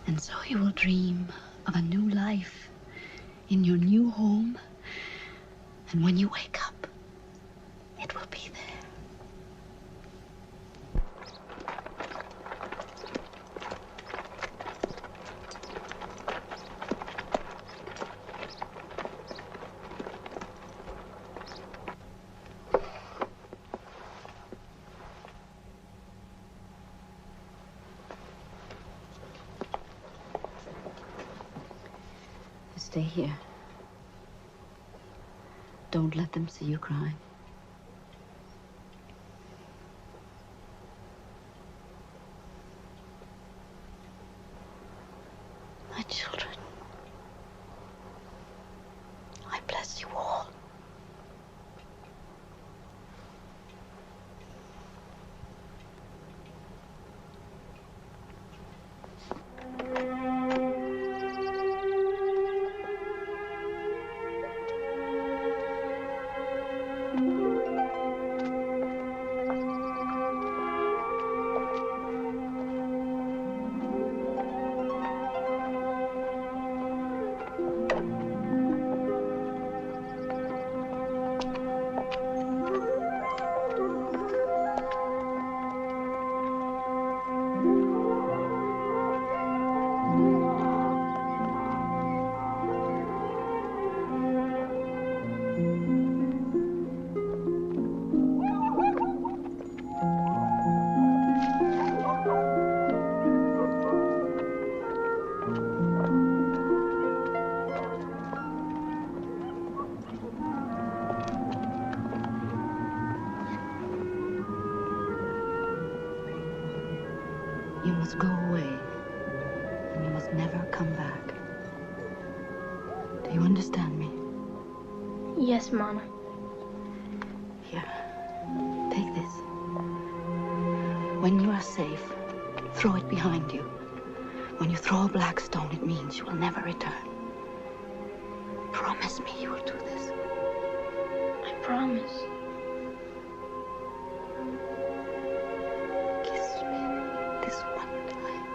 And so you will dream of a new life in your new home. And when you wake up, it will be there. Stay here. Don't let them see you crying. My children, I bless you all. must go away, and you must never come back. Do you understand me? Yes, Mama. Here, take this. When you are safe, throw it behind you. When you throw a black stone, it means you will never return. Promise me you will do this. I promise. Kiss me this one time.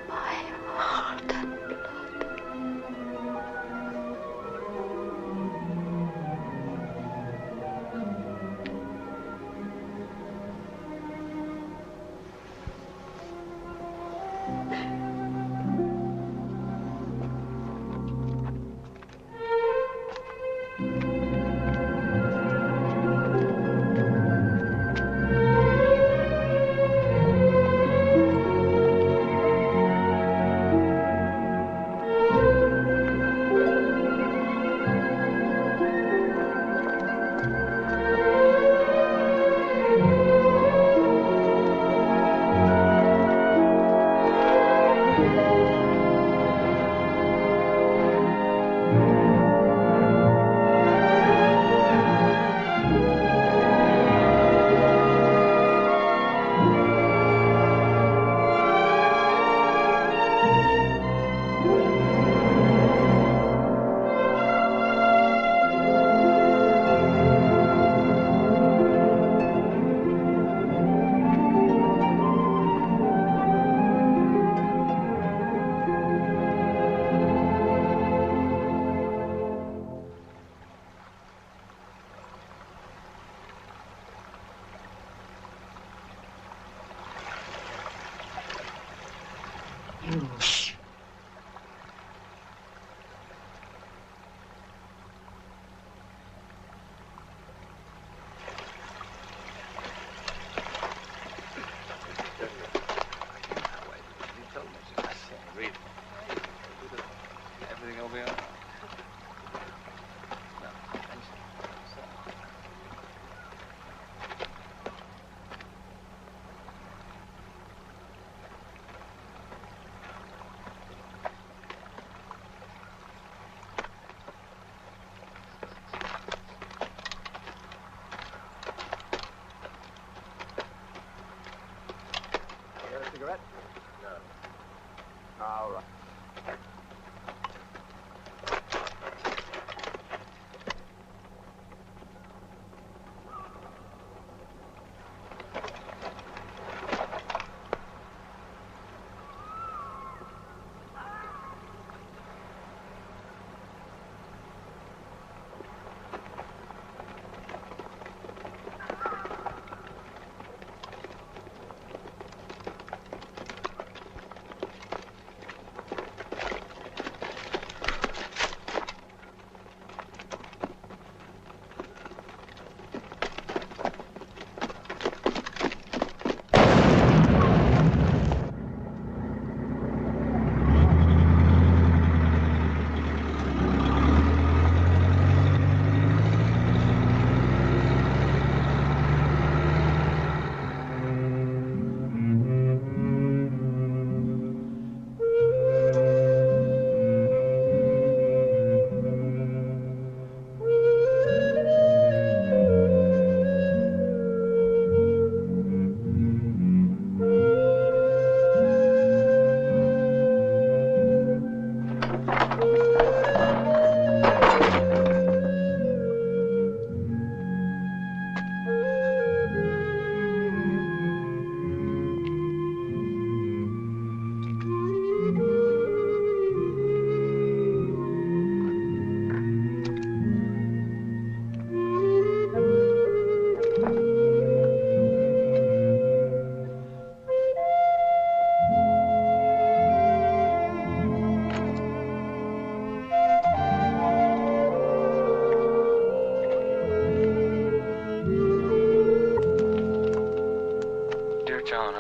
My heart and blood. Cigarette? No. All right.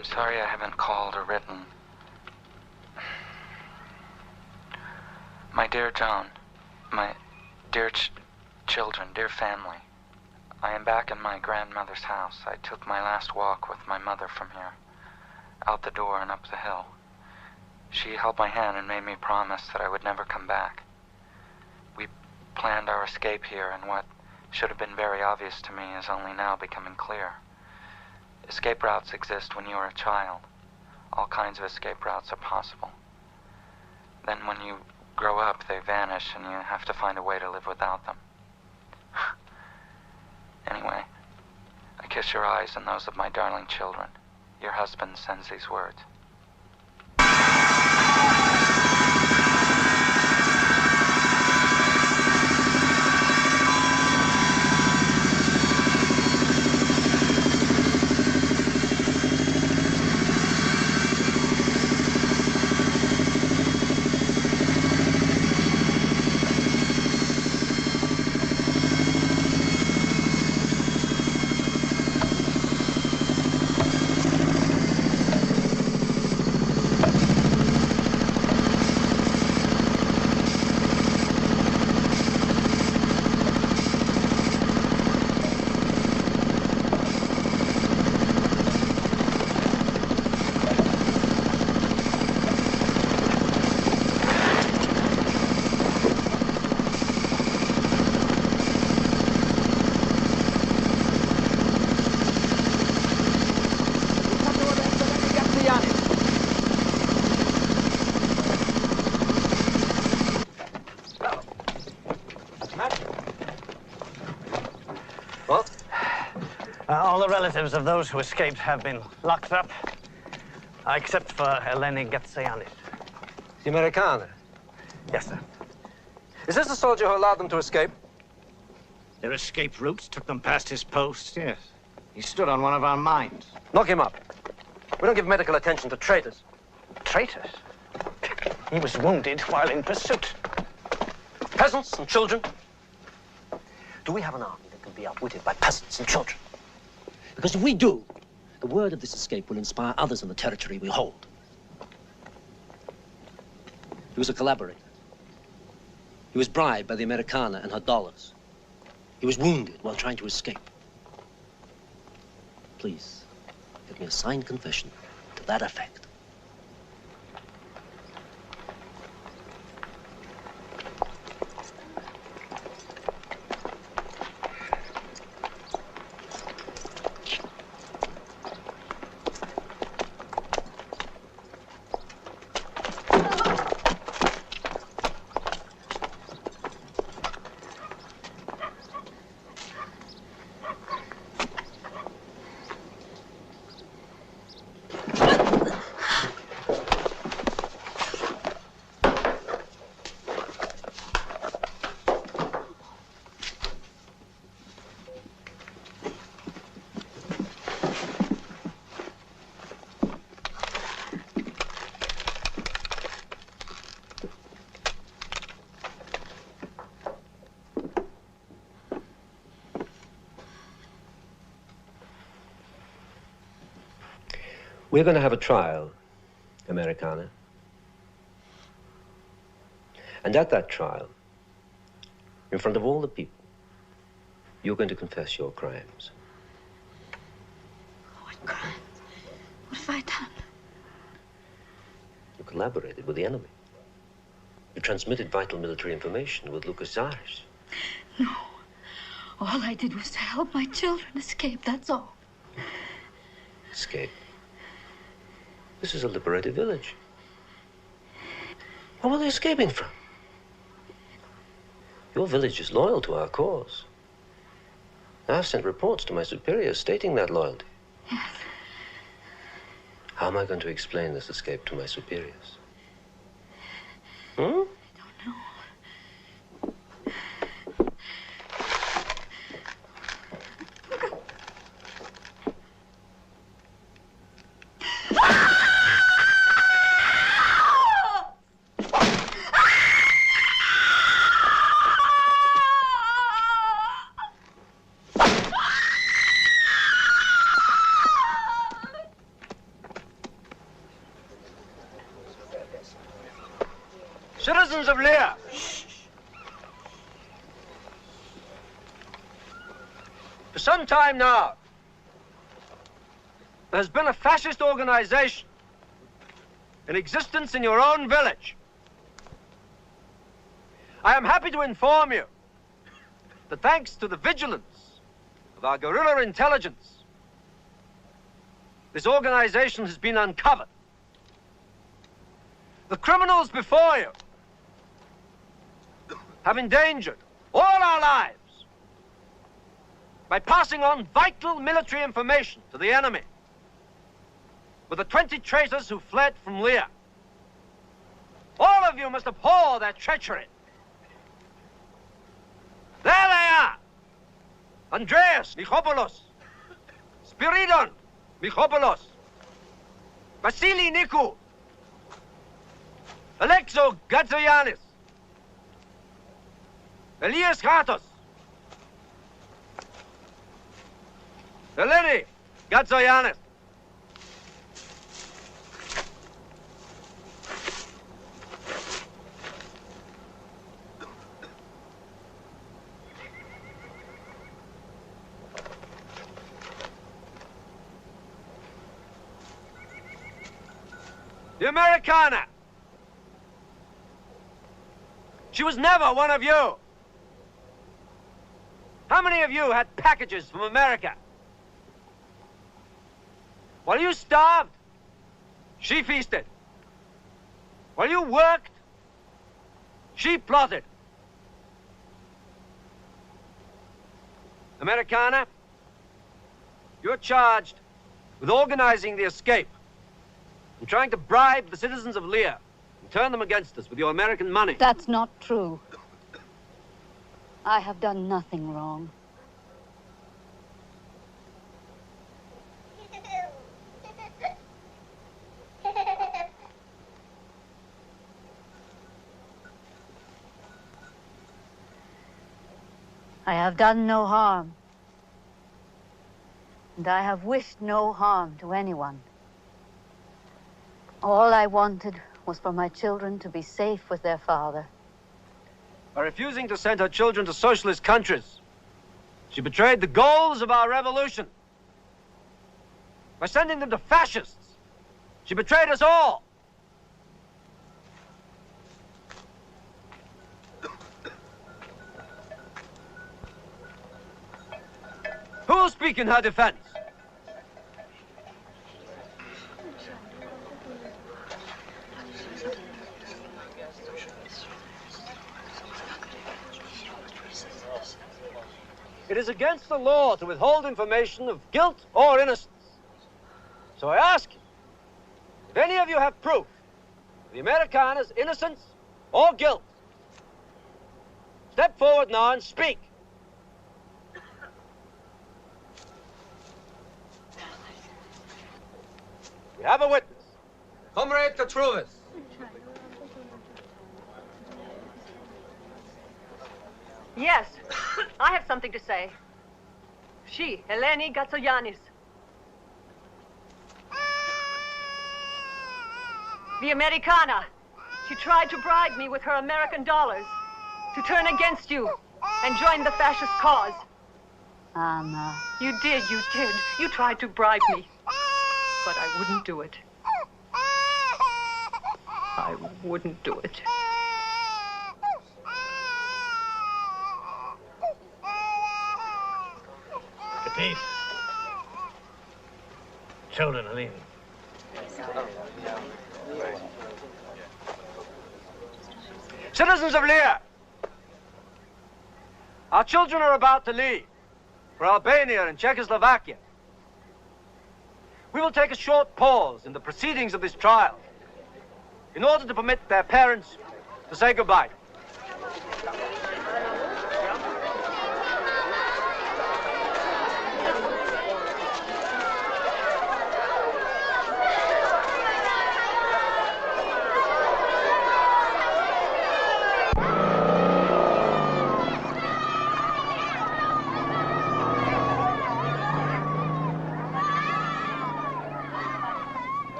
I'm sorry I haven't called or written. My dear John, my dear children, dear family, I am back in my grandmother's house. I took my last walk with my mother from here, out the door and up the hill. She held my hand and made me promise that I would never come back. We planned our escape here, and what should have been very obvious to me is only now becoming clear. Escape routes exist when you are a child. All kinds of escape routes are possible. Then when you grow up, they vanish, and you have to find a way to live without them. Anyway, I kiss your eyes and those of my darling children. Your husband sends these words. All the relatives of those who escaped have been locked up, except for Eleni Gatziani. The Americana? Yes, sir. Is this the soldier who allowed them to escape? Their escape routes took them past his post, yes. He stood on one of our mines. Knock him up. We don't give medical attention to traitors. Traitors? He was wounded while in pursuit. Peasants and children? Do we have an army that can be outwitted by peasants and children? Because if we do, the word of this escape will inspire others in the territory we hold. He was a collaborator. He was bribed by the Americana and her dollars. He was wounded while trying to escape. Please, give me a signed confession to that effect. We're going to have a trial, Americana. And at that trial, in front of all the people, you're going to confess your crimes. What crimes? What have I done? You collaborated with the enemy. You transmitted vital military information with Lucas Irish. No. All I did was to help my children escape, that's all. Escape? This is a liberated village. What were they escaping from? Your village is loyal to our cause. I've sent reports to my superiors stating that loyalty. Yes. How am I going to explain this escape to my superiors? Hmm? I don't know. Citizens of Lear. For some time now, there has been a fascist organization in existence in your own village. I am happy to inform you that thanks to the vigilance of our guerrilla intelligence, this organization has been uncovered. The criminals before you have endangered all our lives by passing on vital military information to the enemy with the 20 traitors who fled from Lear. All of you must abhor their treachery. There they are! Andreas Michopoulos, Spiridon Michopoulos, Vasily Nikou, Alexo Gatzoyannis, Elias Kratos, Eleni Gatzoyannis. The Americana. She was never one of you. How many of you had packages from America? While you starved, she feasted. While you worked, she plotted. Americana, you're charged with organizing the escape and trying to bribe the citizens of Lear and turn them against us with your American money. That's not true. I have done nothing wrong. I have done no harm. And I have wished no harm to anyone. All I wanted was for my children to be safe with their father. By refusing to send her children to socialist countries, she betrayed the goals of our revolution. By sending them to fascists, she betrayed us all. Who will speak in her defense? It is against the law to withhold information of guilt or innocence. So I ask you, if any of you have proof of the Americana's innocence or guilt, step forward now and speak. We have a witness. Comrade Katruvas. Yes, I have something to say. She, Eleni Gatzogiannis. The Americana. She tried to bribe me with her American dollars to turn against you and join the fascist cause. Anna. You did. You tried to bribe me. But I wouldn't do it. I wouldn't do it. Peace. Children are leaving. Citizens of Lear, our children are about to leave for Albania and Czechoslovakia. We will take a short pause in the proceedings of this trial in order to permit their parents to say goodbye.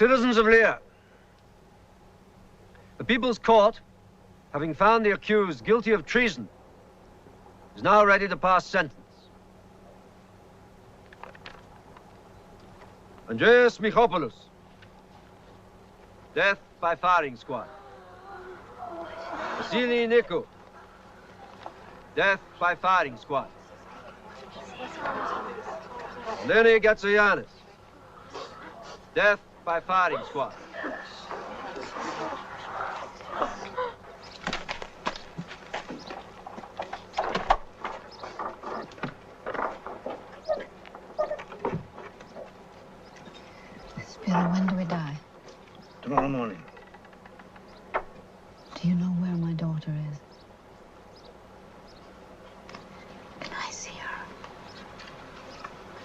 Citizens of Lear, the People's Court, having found the accused guilty of treason, is now ready to pass sentence. Andreas Michopoulos, death by firing squad. Vasily Nikou, death by firing squad. Eleni Gatsoyannis, death by firing squad. Spiro, when do we die? Tomorrow morning. Do you know where my daughter is? Can I see her?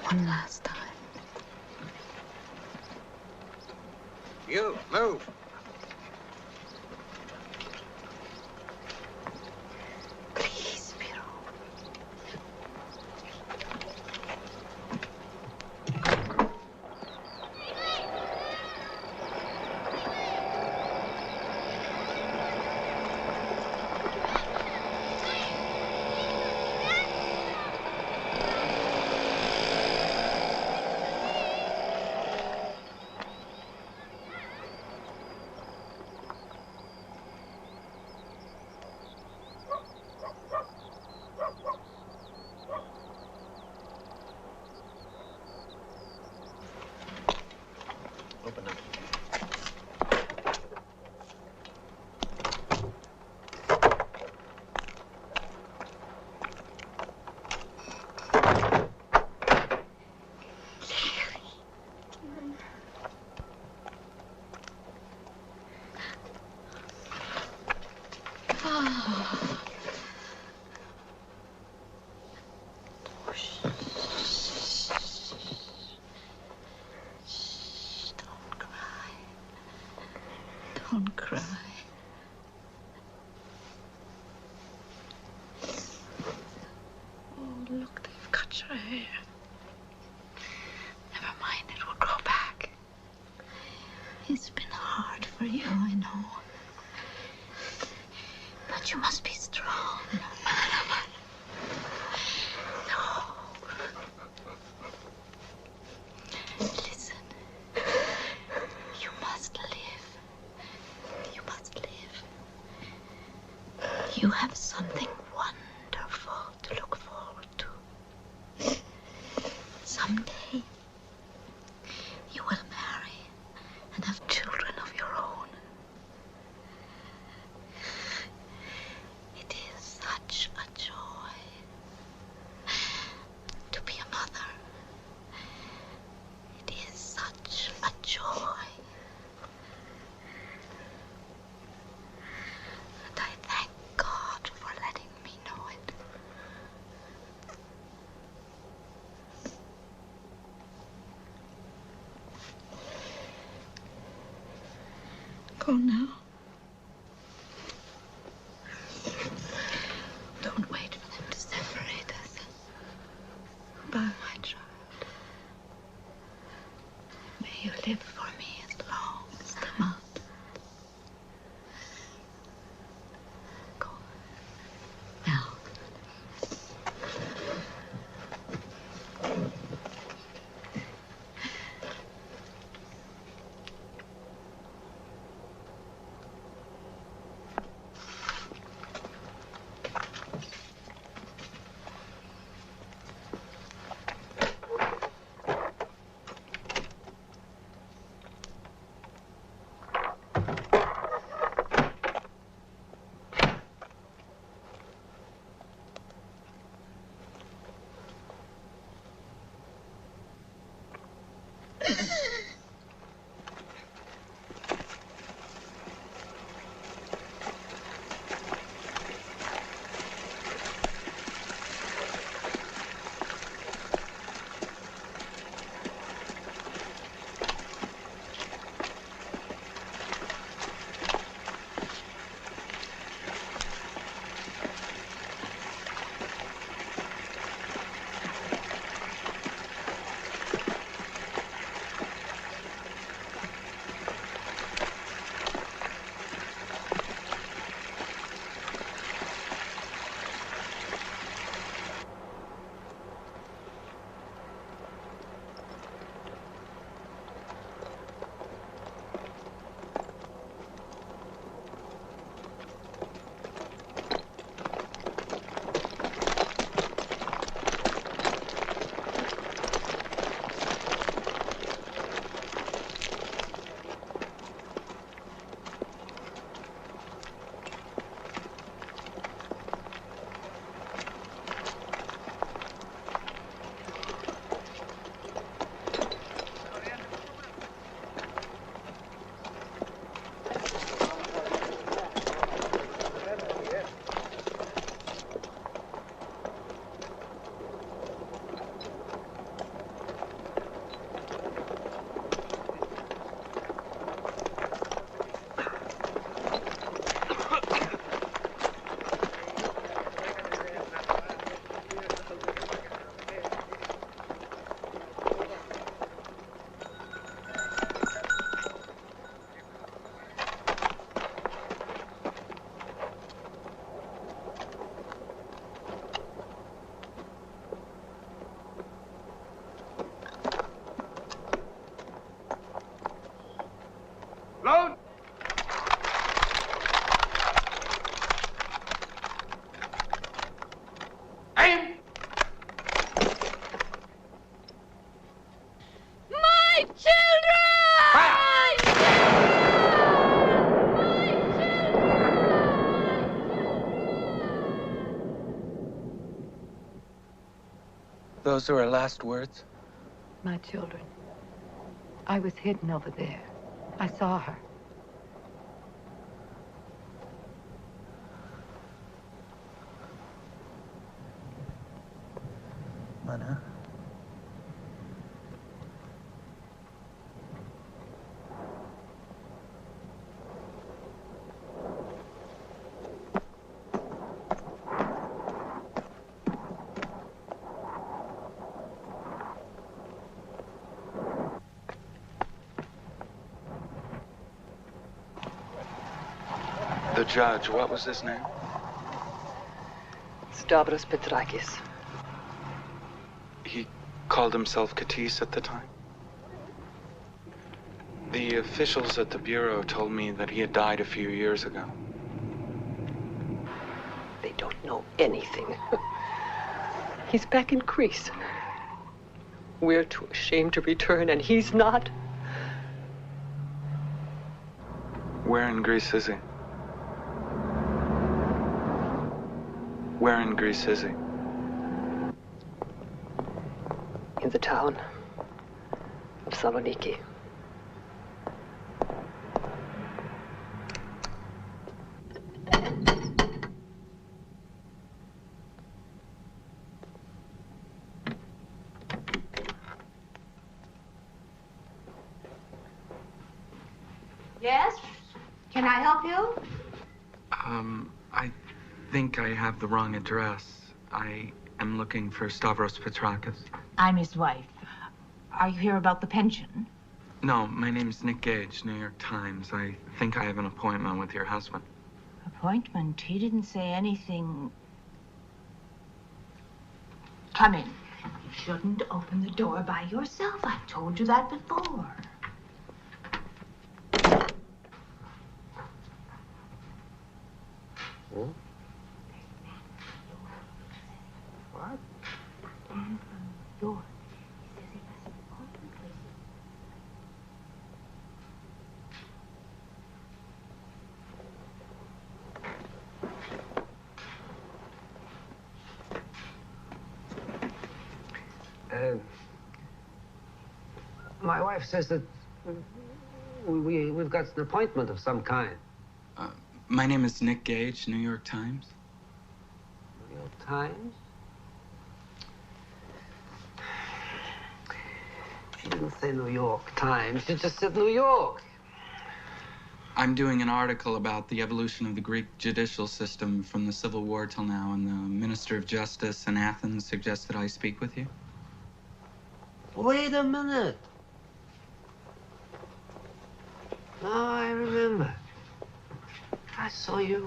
One last time. You, move. Please, Spiro. Don't cry. Oh, look, they've cut your hair. Never mind, it will grow back. It's been hard for you, I know. But you must be strong, no matter what. No. Listen. You must live. You must live. You have something wonderful to look forward to. Someday, you will marry and have children of your own. It is such a joy to be a mother. It is such a joy. And I thank God for letting me know it. Go now. Don't wait for them to separate us. Bye, my child. May you live for me as long as the mountain. Go. Now. Those are her last words? My children. I was hidden over there. I saw her. Mana? The judge, what was his name? Stavros Petrakis. He called himself Katis at the time? The officials at the Bureau told me that he had died a few years ago. They don't know anything. He's back in Greece. We're too ashamed to return, and he's not. Where in Greece is he? Where in Greece is he? In the town of Saloniki. Yes? Can I help you? I think I have the wrong address. I am looking for Stavros Petrakis. I'm his wife. Are you here about the pension? No, my name's Nick Gage, New York Times. I think I have an appointment with your husband. Appointment? He didn't say anything. Come in. You shouldn't open the door by yourself. I've told you that before. Hmm? What? Door. My wife says that we've got an appointment of some kind. My name is Nick Gage, New York Times. New York Times? She didn't say New York Times. She just said New York. I'm doing an article about the evolution of the Greek judicial system from the Civil War till now, and the Minister of Justice in Athens suggested I speak with you. Wait a minute. Now I remember. I saw you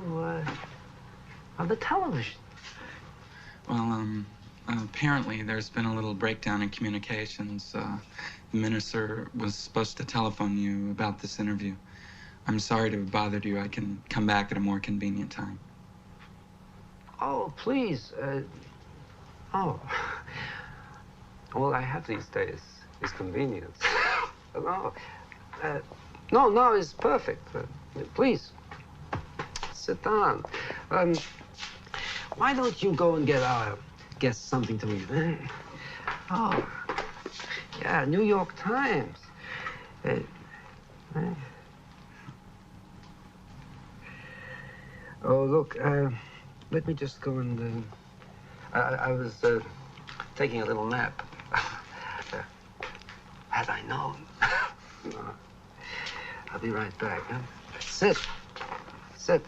on the television. Well, apparently there's been a little breakdown in communications. The minister was supposed to telephone you about this interview. I'm sorry to have bothered you. I can come back at a more convenient time. Oh, please. Oh. All I have these days is convenience. No, it's perfect. Please, sit down. Why don't you go and get our guest something to eat? Oh, yeah, New York Times. Oh, look, let me just go and... I was taking a little nap. Had I known. I'll be right back, huh? Sit. Sit.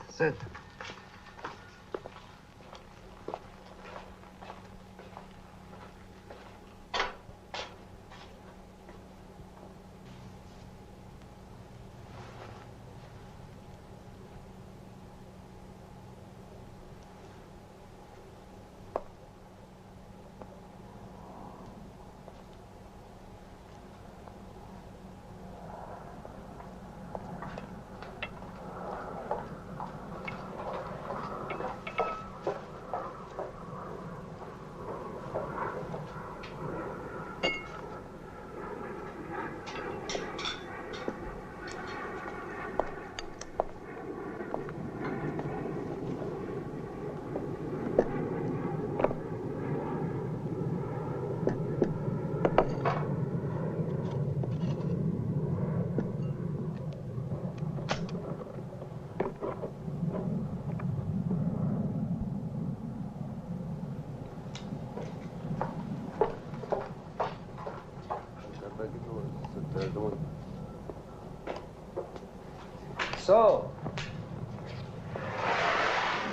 So,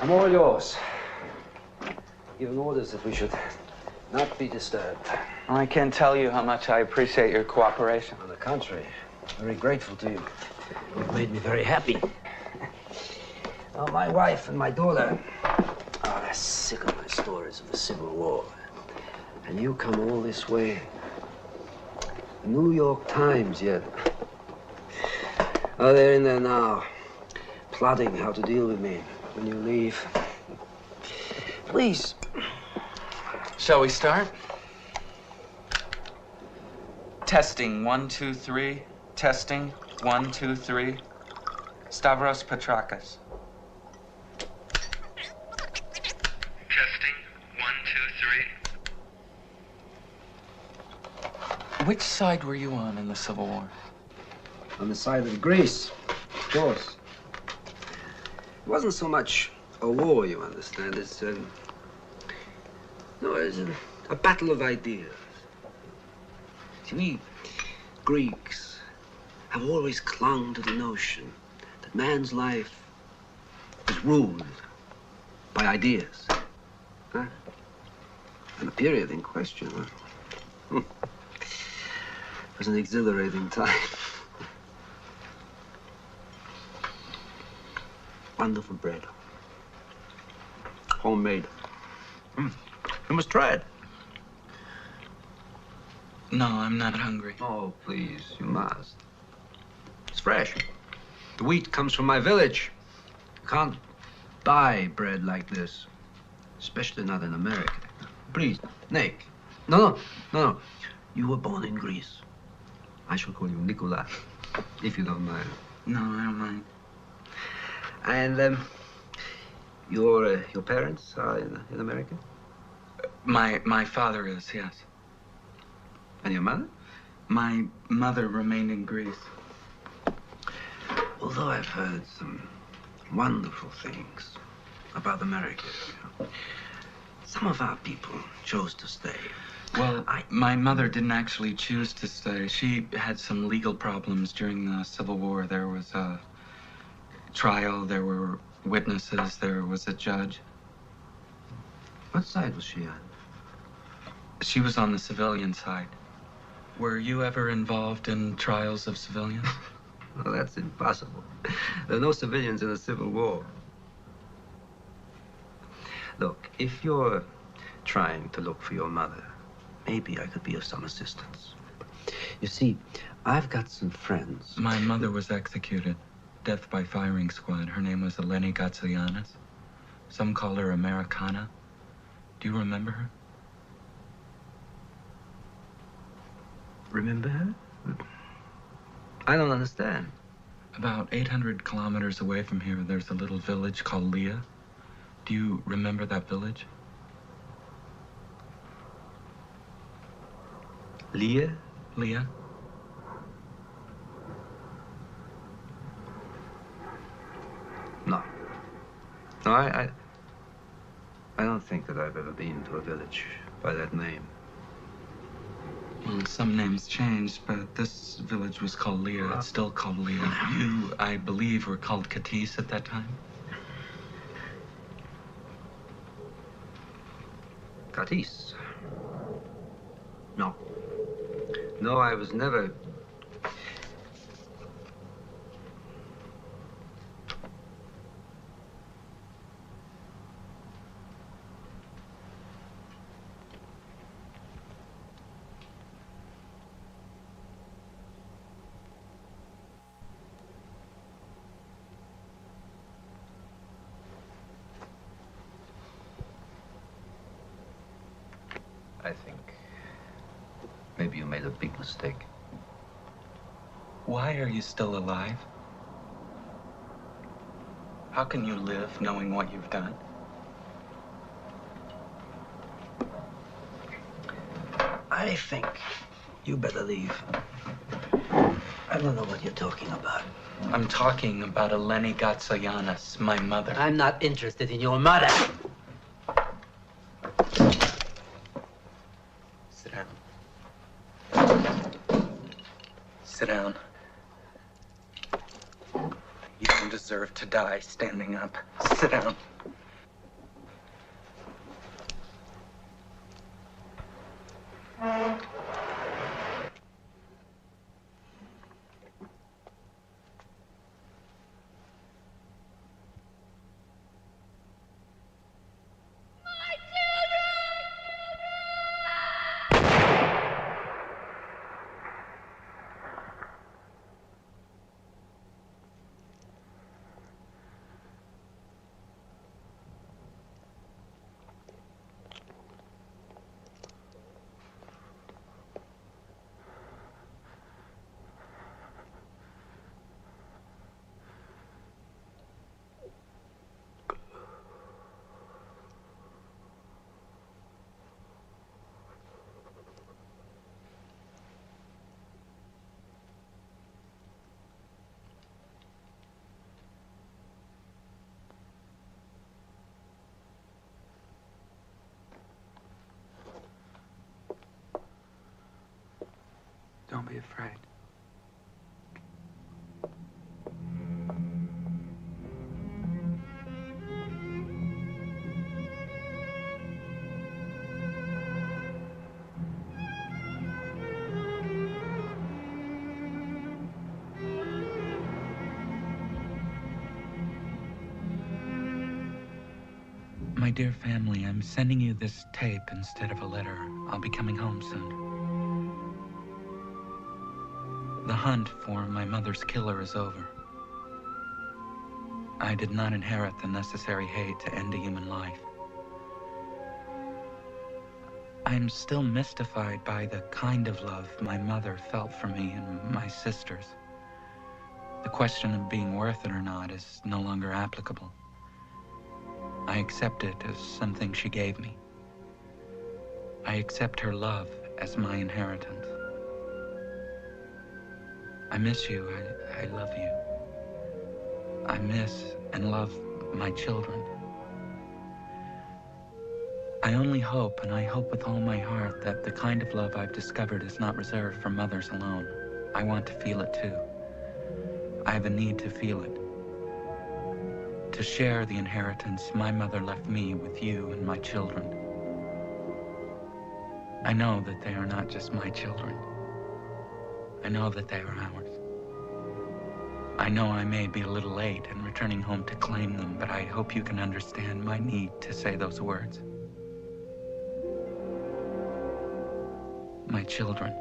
I'm all yours. Given orders that we should not be disturbed. I can't tell you how much I appreciate your cooperation. On the contrary, very grateful to you. You've made me very happy. Now, my wife and my daughter are sick of my stories of the Civil War. And you come all this way. The New York Times yet. Oh, they're in there now, plotting how to deal with me when you leave. Please. Shall we start? Testing, 1, 2, 3. Testing, 1, 2, 3. Stavros Petrakis. Testing, 1, 2, 3. Which side were you on in the Civil War? On the side of Greece, of course. It wasn't so much a war, you understand. It's a battle of ideas. See, we Greeks have always clung to the notion that man's life is ruled by ideas. Huh? And the period in question was an exhilarating time. Wonderful bread. Homemade. You must try it. No, I'm not hungry. Oh, please, you must. It's fresh. The wheat comes from my village. You can't buy bread like this, especially not in America. Please, Nick. No. You were born in Greece. I shall call you Nicola, if you don't mind. No, I don't mind. And your parents are in America? My father is, yes. And your mother? My mother remained in Greece. Although I've heard some wonderful things about America, some of our people chose to stay. Well, my mother didn't actually choose to stay. She had some legal problems during the Civil War. There was a trial, there were witnesses, there was a judge. What side was she on? She was on the civilian side. Were you ever involved in trials of civilians? Well, that's impossible. There are no civilians in the Civil War. Look, if you're trying to look for your mother, maybe I could be of some assistance. You see, I've got some friends. My mother was executed. Death by firing squad. Her name was Eleni Gatzianis. Some call her Americana. Do you remember her? Remember her? I don't understand. About 800 kilometers away from here, there's a little village called Leah. Do you remember that village? Leah? Leah? No. No, I don't think that I've ever been to a village by that name. Well, some names changed, but this village was called Leah. It's still called Leah. You, I believe, were called Katis at that time? Katis? No. No, I was never... I think maybe you made a big mistake. Why are you still alive? How can you live knowing what you've done? I think you better leave. I don't know what you're talking about. I'm talking about Eleni Gatzianis, my mother. I'm not interested in your mother. Sit down. Sit down. You deserve to die standing up. Sit down. Don't be afraid. My dear family, I'm sending you this tape instead of a letter. I'll be coming home soon. The hunt for my mother's killer is over. I did not inherit the necessary hate to end a human life. I'm still mystified by the kind of love my mother felt for me and my sisters. The question of being worth it or not is no longer applicable. I accept it as something she gave me. I accept her love as my inheritance. I miss you. I love you. I miss and love my children. I only hope, and I hope with all my heart, that the kind of love I've discovered is not reserved for mothers alone. I want to feel it too. I have a need to feel it. To share the inheritance my mother left me with you and my children. I know that they are not just my children. I know that they are ours. I know I may be a little late in returning home to claim them, but I hope you can understand my need to say those words. My children.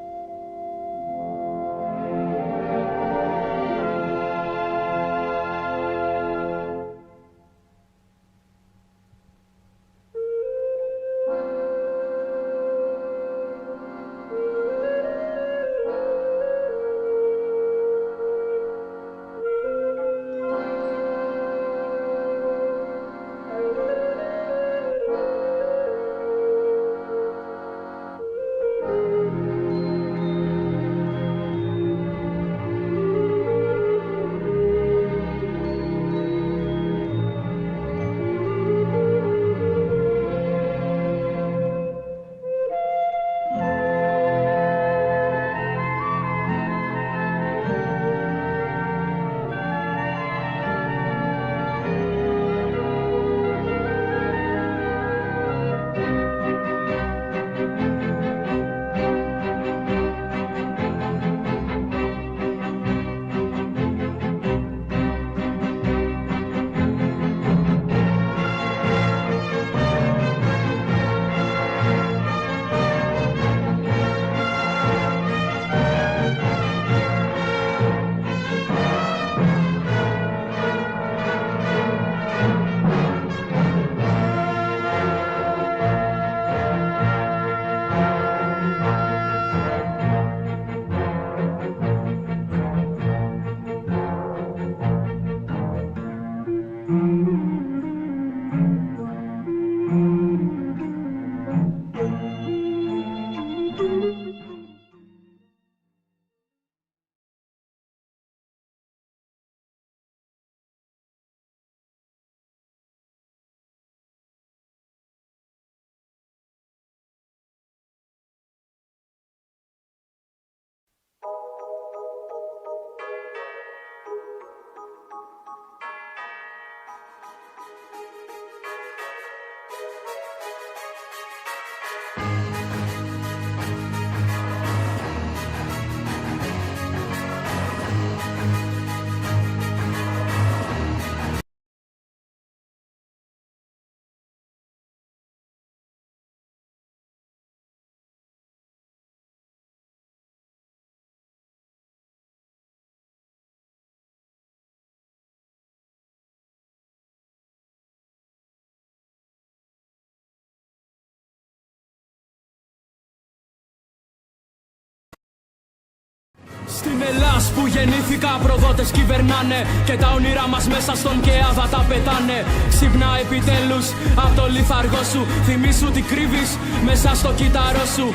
Στην Ελλάς που γεννήθηκα προδότες κυβερνάνε και τα όνειρά μας μέσα στον ΚΕΑΔΑ τα πετάνε. Ξύπνα επιτέλους απ' το λιθαργό σου, θυμήσου τι κρύβεις μέσα στο κύτταρό σου.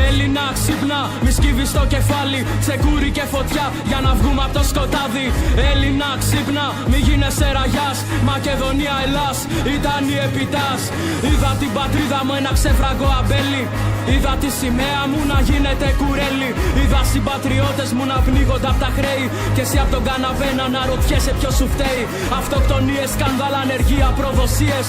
Έλληνα ξύπνα, μη σκύβεις το κεφάλι, ξεκούρι και φωτιά για να βγούμε απ' το σκοτάδι. Έλληνα ξύπνα, μη γίνεσαι ραγιάς, Μακεδονία Ελλάς ήταν η επιτάς. Είδα την πατρίδα μου ένα ξεφραγκό αμπέλι, είδα τη σημαία μου να γίνεται κουρέλι. Είδα συμπατριώτες μου να πνίγονται απ' τα χρέη και εσύ απ' τον καναπέ να αναρωτιέσαι ποιος σου φταίει. Αυτοκτονίες, σκάνδαλα, ανεργία, προδοσίες.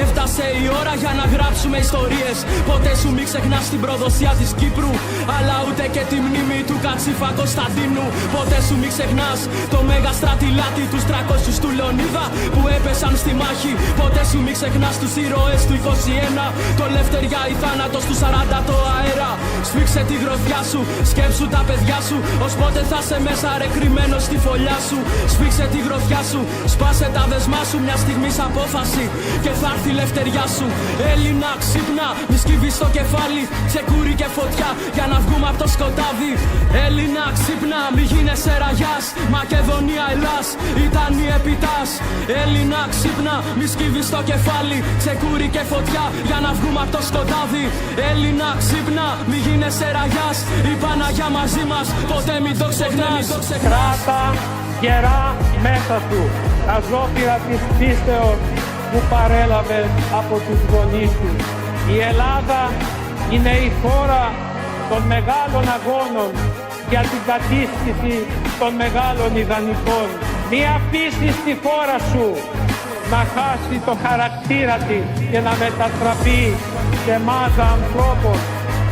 Έφτασε η ώρα για να γράψουμε ιστορίες. Ποτέ σου μη ξεχνάς την προδοσία της Κύπρου, αλλά ούτε και τη μνήμη του Κατσίφα Κωνσταντίνου. Ποτέ σου μη ξεχνάς το μέγα στρατιλάτι, τους 300 του Λεωνίδα που έπεσαν στη μάχη. Ποτέ σου μη ξεχνάς τους ήρωες του 21, το Λευτεριά ή θάνατος του 40 το αέρα. Σφίξε τη γροθιά σου, σκέψου τα παιδιά σου, ως πότε θα σε μέσα ρε κρυμμένος στη φωλιά σου. Σφίξε τη γροθιά σου, σπάσε τα δεσμά σου, μια στιγμής απόφαση και θα έρθει η λευτεριά σου. Έλληνα ξύπνα, μη σκύβεις το κεφάλι, ξεκούρι και φωτιά για να βγούμε απ' το σκοτάδι. Έλληνα ξύπνα, μη γίνεσαι ραγιάς, Μακεδονία Ελλάς ήταν η επιτάς. Έλληνα ξύπνα, μη σκύβεις το κεφάλι, ξεκούρι και φωτιά για να βγούμε απ' το σκοτάδι. Έλληνα ξύπνα, μη γίνεσαι ραγιάς, η Παναγιά μαζί μας, ποτέ μην το ξεχνάς. Κράτα γερά μέσα σου τα ζώφυρα της πίστεως που παρέλαβες από τους γονείς σου. Η Ελλάδα είναι η χώρα των μεγάλων αγώνων για την κατήσχηση των μεγάλων ιδανικών. Μη αφήσεις τη χώρα σου να χάσει το χαρακτήρα της και να μετατραπεί σε μάζα ανθρώπων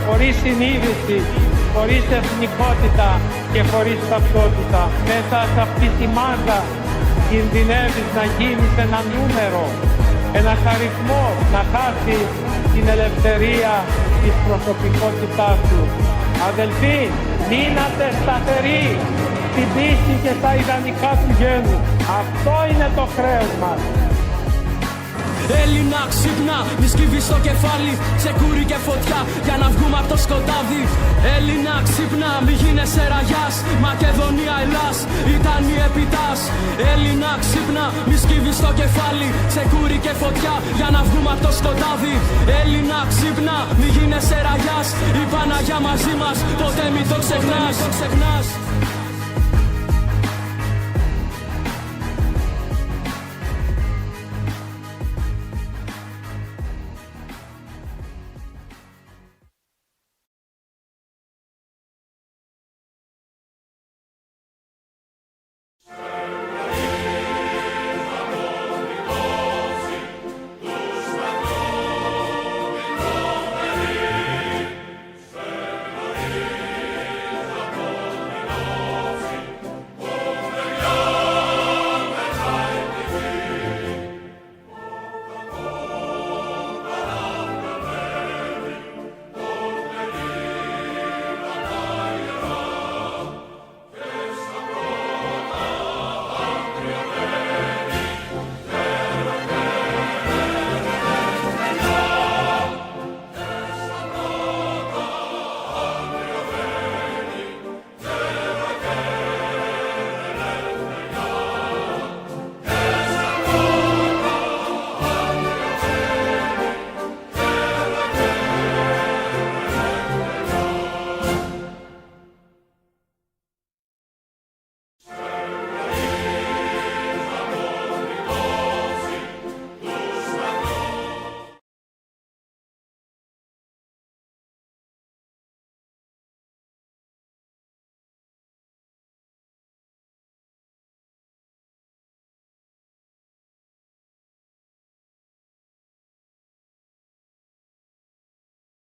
χωρίς συνείδηση, χωρίς εθνικότητα και χωρίς ταυτότητα. Μέσα σε αυτή τη μάζα κινδυνεύεις να γίνεις ένα νούμερο, ένας αριθμός, να χάσεις την ελευθερία της προσωπικότητάς σου. Αδελφοί, μείνατε σταθεροί στην πίστη και στα ιδανικά του γένου. Αυτό είναι το χρέος μας. Έλληνα ξύπνα, μη σκύβεις το κεφάλι, ξεκούρι και φωτιά για να βγούμε απ' το σκοτάδι. Έλληνα ξύπνα, μη γίνεσαι ραγιάς, Μακεδονία Ελλάς ήταν η επιτάς. Έλληνα ξύπνα, μη σκύβεις το κεφάλι, ξεκούρι και φωτιά για να βγούμε απ' το σκοτάδι. Έλληνα ξύπνα, μη γίνεσαι ραγιάς, η Παναγιά μαζί μας, ποτέ μην το ξεχνάς.